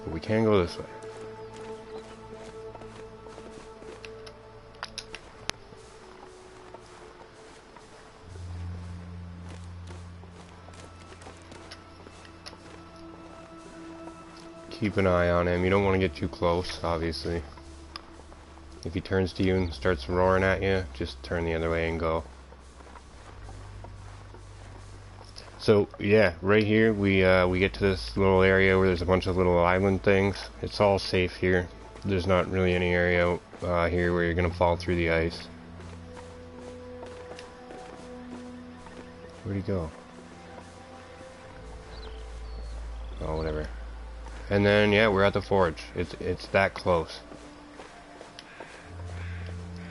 But we can go this way. Keep an eye on him. You don't want to get too close, obviously. If he turns to you and starts roaring at you, just turn the other way and go. So yeah, right here we get to this little area where there's a bunch of little island things. It's all safe here. There's not really any area here where you're gonna fall through the ice. Where'd he go? Oh, whatever. And then yeah, we're at the forge. It's that close.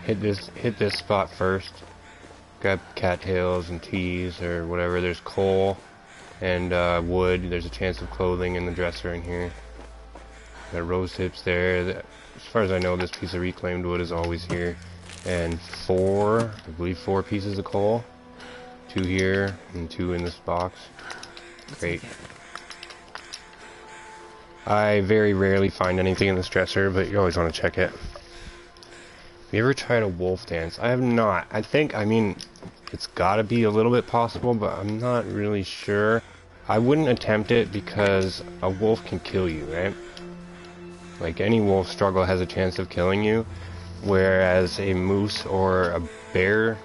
Hit this spot first. Grab cattails and teas or whatever. There's coal and wood. There's a chance of clothing in the dresser in here. Got rose hips there. As far as I know, this piece of reclaimed wood is always here. And I believe four pieces of coal. 2 here and 2 in this box. Great. I very rarely find anything in this dresser, but you always want to check it. Have you ever tried a wolf dance? I have not. I mean, it's gotta be a little bit possible, but I'm not really sure. I wouldn't attempt it because a wolf can kill you, right? Like, any wolf struggle has a chance of killing you, whereas a moose or a bear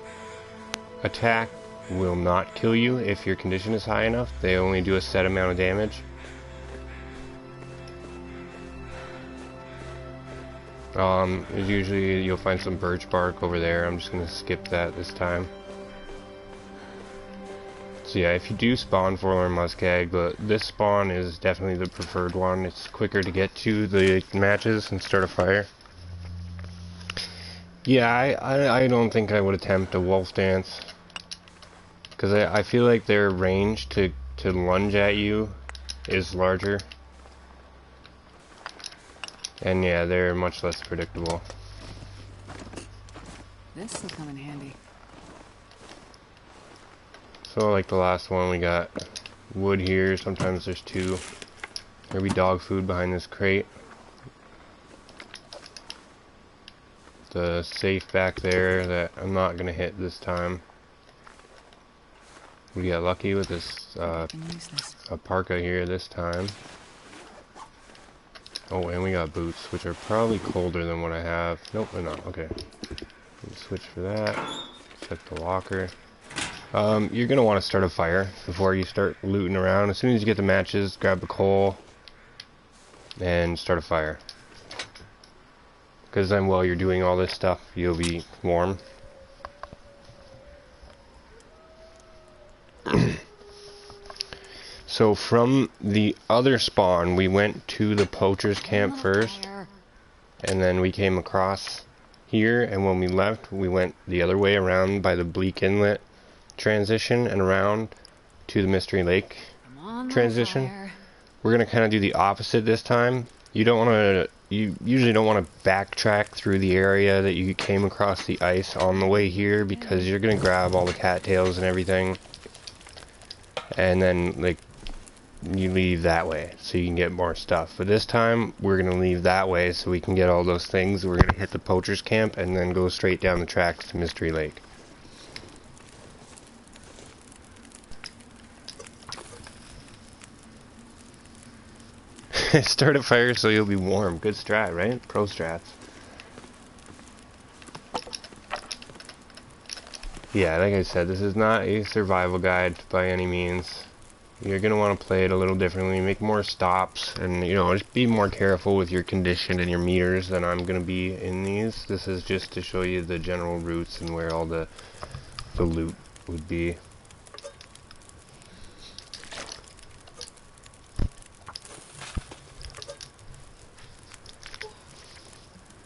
attack will not kill you if your condition is high enough. They only do a set amount of damage. Usually you'll find some birch bark over there. I'm just gonna skip that this time. So yeah, if you do spawn Forlorn Muskeg, this spawn is definitely the preferred one. It's quicker to get to the matches and start a fire. Yeah, I don't think I would attempt a wolf dance, because I feel like their range to lunge at you is larger. And yeah, they're much less predictable. This will come in handy. So like the last one, we got wood here. Sometimes there's 2. There'll be dog food behind this crate. The safe back there that I'm not gonna hit this time. We got lucky with this a parka here this time. Oh, and we got boots, which are probably colder than what I have. Nope, they're not. Okay. Switch for that. Check the locker. You're going to want to start a fire before you start looting around. As soon as you get the matches, grab the coal and start a fire. Because then while you're doing all this stuff, you'll be warm. So from the other spawn, we went to the poacher's camp first, and then we came across here, and when we left, we went the other way around by the Bleak Inlet transition and around to the Mystery Lake transition. We're going to kind of do the opposite this time. You usually don't want to backtrack through the area that you came across the ice on the way here, because you're going to grab all the cattails and everything, and then like you leave that way so you can get more stuff. But this time we're gonna leave that way so we can get all those things. We're gonna hit the poacher's camp and then go straight down the tracks to Mystery Lake. Start a fire so you'll be warm. Good strat, right? Pro strats. Yeah, like I said, this is not a survival guide by any means. You're going to want to play it a little differently, make more stops, and, you know, just be more careful with your condition and your meters than I'm going to be in these. This is just to show you the general routes and where all the loot would be.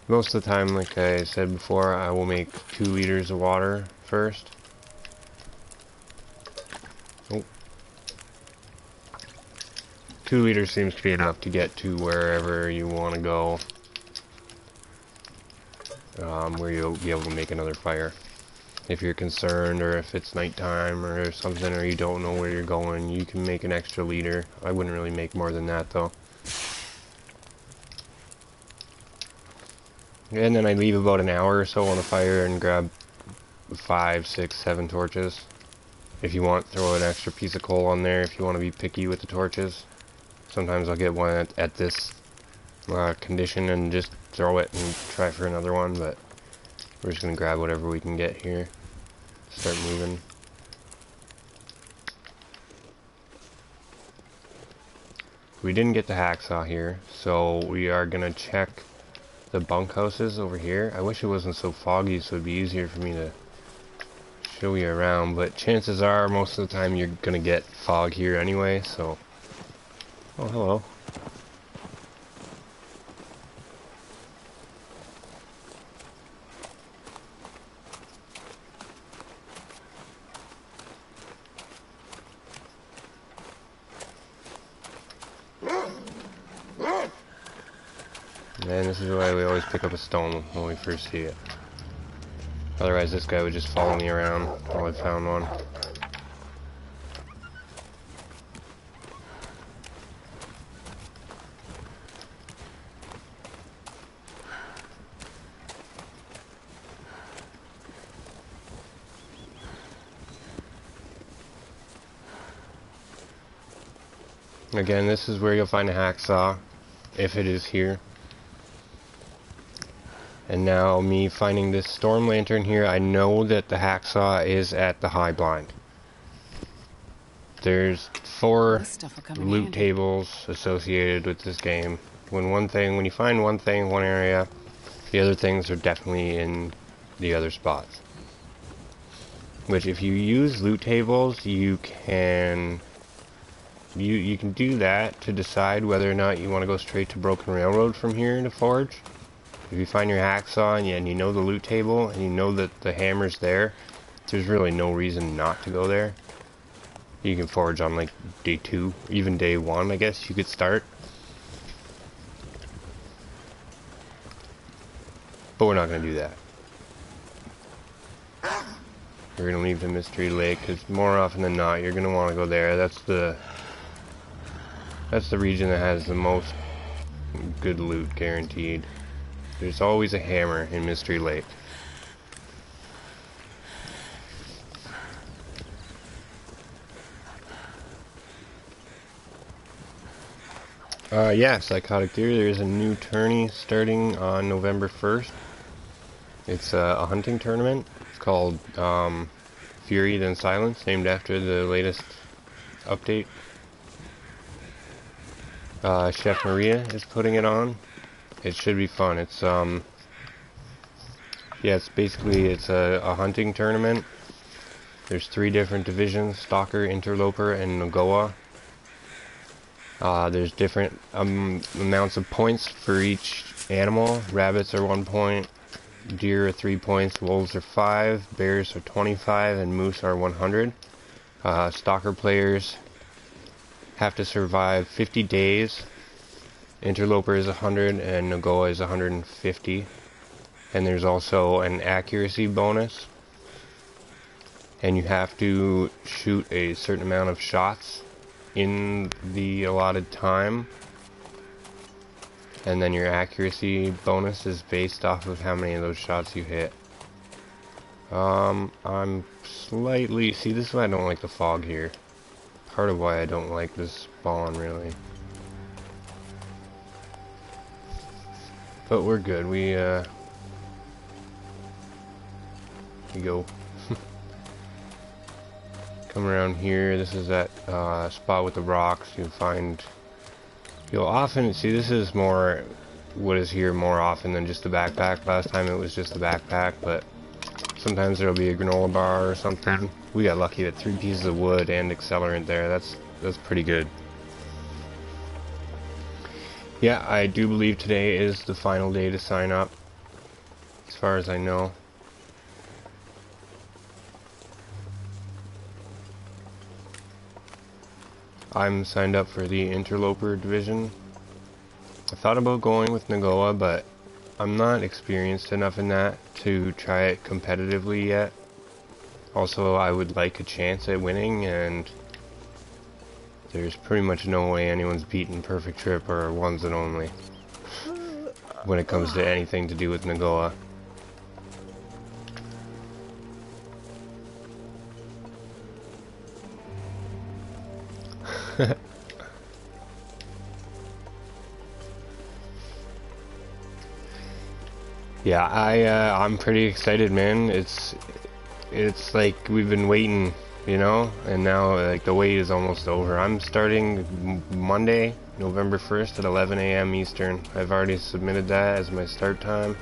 Most of the time, like I said before, I will make 2 liters of water first. Oh. 2 liters seems to be enough to get to wherever you want to go. Where you'll be able to make another fire. If you're concerned, or if it's nighttime or something, or you don't know where you're going, you can make an extra liter. I wouldn't really make more than that though. And then I leave about an hour or so on the fire and grab 5, 6, 7 torches. If you want, throw an extra piece of coal on there if you want to be picky with the torches. Sometimes I'll get one at this condition and just throw it and try for another one, but we're just going to grab whatever we can get here. Start moving. We didn't get the hacksaw here, so we are going to check the bunkhouses over here. I wish it wasn't so foggy so it'd be easier for me to show you around, but chances are most of the time you're going to get fog here anyway, so... Oh, hello. And this is why we always pick up a stone when we first see it. Otherwise this guy would just follow me around while I found one. Again, this is where you'll find a hacksaw, if it is here. And now, me finding this storm lantern here, I know that the hacksaw is at the high blind. There's 4 loot tables associated with this game. When you find one thing in one area, the other things are definitely in the other spots. Which, if you use loot tables, you can do that to decide whether or not you want to go straight to Broken Railroad from here to forge. If you find your hacksaw and you know the loot table and you know that the hammer's there, there's really no reason not to go there. You can forge on like day 2, even day 1 I guess you could start. But we're not going to do that. We're going to leave the Mystery Lake because more often than not you're going to want to go there. That's the region that has the most good loot guaranteed. There's always a hammer in Mystery Lake. Yeah, Psychotic Theory, there's a new tourney starting on November 1st. It's a hunting tournament. It's called Fury Then Silence, named after the latest update. Chef Maria is putting it on. It should be fun. It's yeah, it's basically a hunting tournament. There's 3 different divisions: Stalker, Interloper, and Nogoa. There's different amounts of points for each animal. Rabbits are 1 point, deer are 3 points, wolves are 5, bears are 25, and moose are 100. Stalker players have to survive 50 days. Interloper is 100 and Nogoa is 150. And there's also an accuracy bonus. And you have to shoot a certain amount of shots in the allotted time. And then your accuracy bonus is based off of how many of those shots you hit. I'm slightly... See, this is why I don't like the fog here. Part of why I don't like this spawn, really. But we're good. We go. Come around here. This is that spot with the rocks. You'll often see this is more what is here more often than just the backpack. Last time it was just the backpack, but sometimes there'll be a granola bar or something. We got lucky with 3 pieces of wood and accelerant there. That's pretty good. Yeah, I do believe today is the final day to sign up, as far as I know. I'm signed up for the Interloper division. I thought about going with Nagoa, but I'm not experienced enough in that to try it competitively yet. Also, I would like a chance at winning, and there's pretty much no way anyone's beaten Perfect Trip or Ones and Only when it comes to anything to do with Nagoa. Yeah, I'm pretty excited, man. It's like we've been waiting, you know, and now like the wait is almost over. I'm starting Monday, November 1st at 11 a.m. Eastern. I've already submitted that as my start time.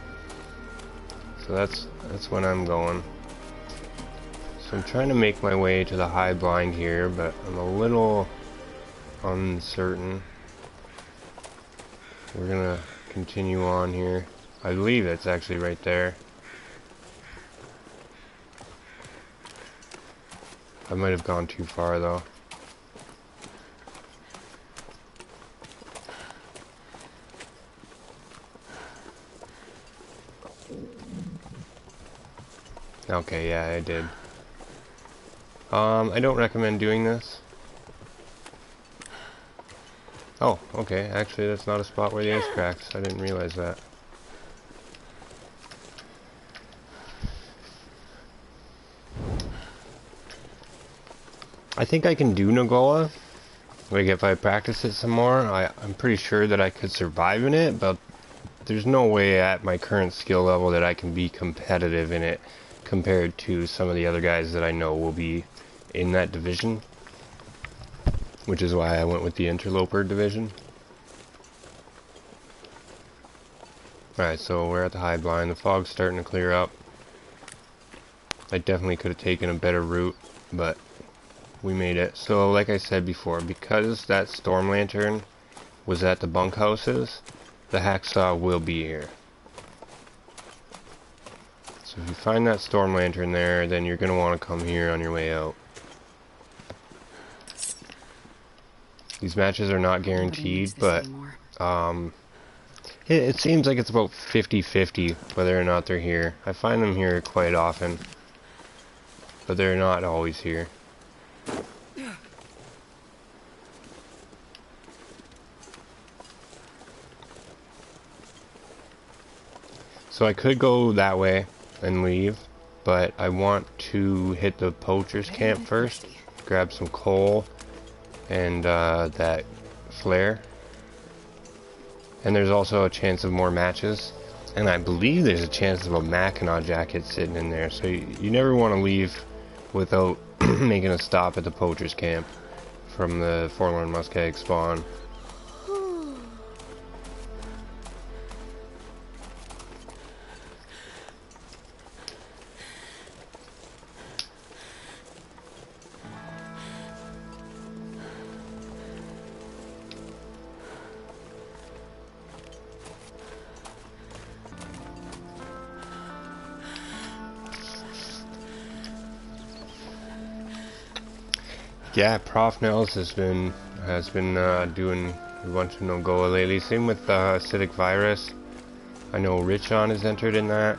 So that's when I'm going. So I'm trying to make my way to the high blind here, but I'm a little uncertain. We're gonna continue on here. I believe it's actually right there. I might have gone too far though. Okay, yeah, I did. I don't recommend doing this. Oh, okay, actually that's not a spot where the ice cracks. I didn't realize that. I think I can do Nagoa. Like if I practice it some more, I'm pretty sure that I could survive in it, but there's no way at my current skill level that I can be competitive in it compared to some of the other guys that I know will be in that division, which is why I went with the Interloper division. Alright, so we're at the high blind. The fog's starting to clear up. I definitely could have taken a better route, but we made it. So like I said before, because that storm lantern was at the bunkhouses, the hacksaw will be here. So if you find that storm lantern there, then you're going to want to come here on your way out. These matches are not guaranteed, but it seems like it's about 50-50 whether or not they're here. I find them here quite often, but they're not always here. So I could go that way and leave, but I want to hit the poacher's camp first, grab some coal and that flare. And there's also a chance of more matches, and I believe there's a chance of a Mackinac jacket sitting in there, so you never want to leave without making a stop at the poacher's camp from the Forlorn Muskeg spawn. Yeah, Prof Nels has been doing a bunch of Nagoa lately. Same with Acidic Virus. I know Richon is entered in that,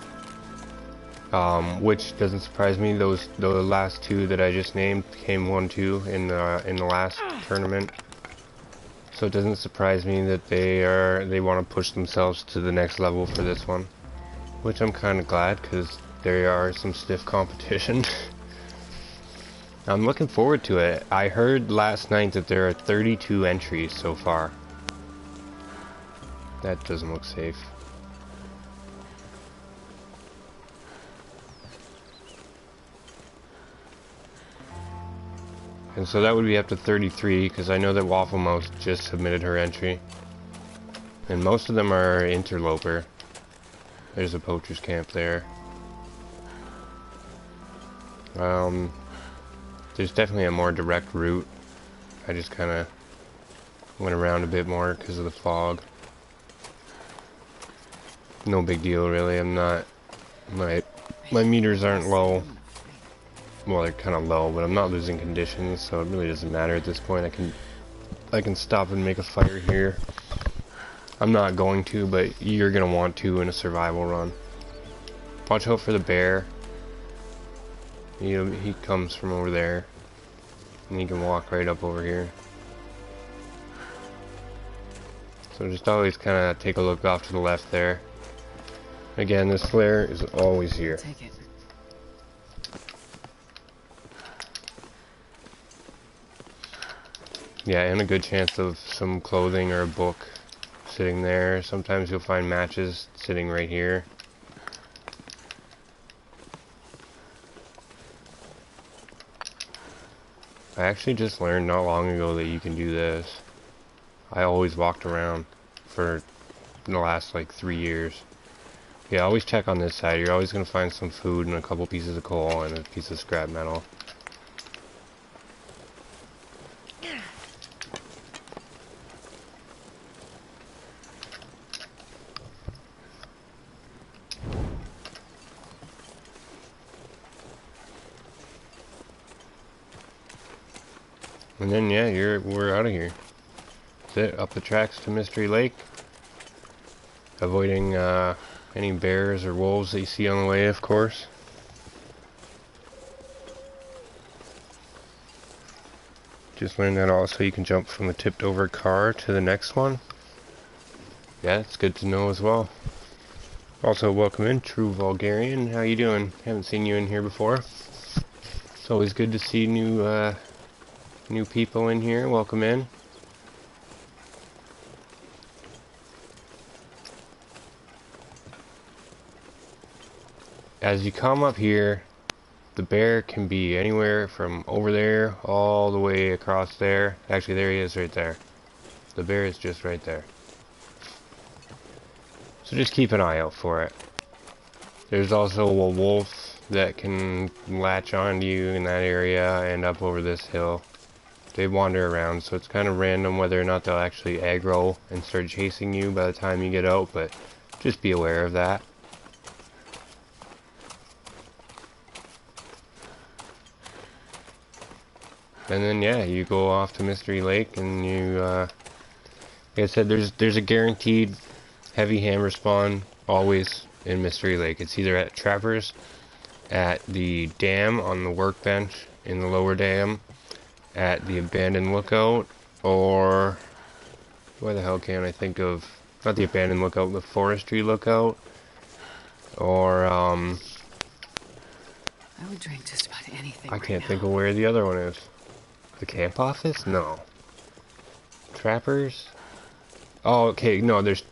which doesn't surprise me. The last two that I just named came 1-2 in the last tournament, so it doesn't surprise me that they want to push themselves to the next level for this one, which I'm kind of glad because there are some stiff competition. I'm looking forward to it. I heard last night that there are 32 entries so far. That doesn't look safe. And so that would be up to 33, because I know that Waffle Mouse just submitted her entry. And most of them are Interloper. There's a poacher's camp there. There's definitely a more direct route. I just kind of went around a bit more because of the fog. No big deal, really. I'm not... My meters aren't low. Well, they're kind of low, but I'm not losing conditions, so it really doesn't matter at this point. I can I can stop and make a fire here. I'm not going to, but you're gonna want to in a survival run. Watch out for the bear. He comes from over there, and he can walk right up over here. So just always kind of take a look off to the left there. Again, this flare is always here. Take it. Yeah, and a good chance of some clothing or a book sitting there. Sometimes you'll find matches sitting right here. I actually just learned not long ago that you can do this. I always walked around for the last like 3 years. Yeah, always check on this side. You're always going to find some food and a couple pieces of coal and a piece of scrap metal. And then yeah, we're out of here. That's it. Up the tracks to Mystery Lake. Avoiding any bears or wolves that you see on the way, of course. Just learned that also you can jump from the tipped over car to the next one. Yeah, it's good to know as well. Also, welcome in, True Vulgarian. How you doing? Haven't seen you in here before. It's always good to see new people in here. Welcome in. As you come up here, the bear can be anywhere from over there all the way across there. Actually, there he is right there. The bear is just right there. So just keep an eye out for it. There's also a wolf that can latch onto you in that area and up over this hill. They wander around, so it's kind of random whether or not they'll actually aggro and start chasing you by the time you get out, but just be aware of that. And then yeah, you go off to Mystery Lake, and you, like I said, there's a guaranteed heavy hammer spawn always in Mystery Lake. It's either at Trappers, at the dam on the workbench in the lower dam, at the abandoned lookout, or where the hell can I think of? Not the abandoned lookout, the forestry lookout, or I would drink just about anything. I can't think of where the other one is. The camp office? No. Trappers? Oh, okay. No, there's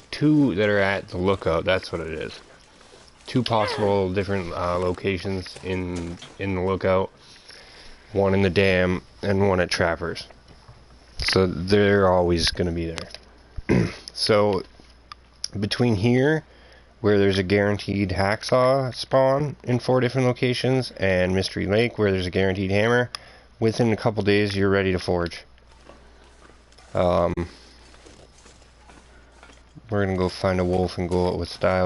two that are at the lookout. That's what it is. Two possible different locations in the lookout. One in the dam and one at Trappers. So they're always going to be there. So between here, where there's a guaranteed hacksaw spawn in 4 different locations, and Mystery Lake, where there's a guaranteed hammer, within a couple days you're ready to forge. We're gonna go find a wolf and go out with style.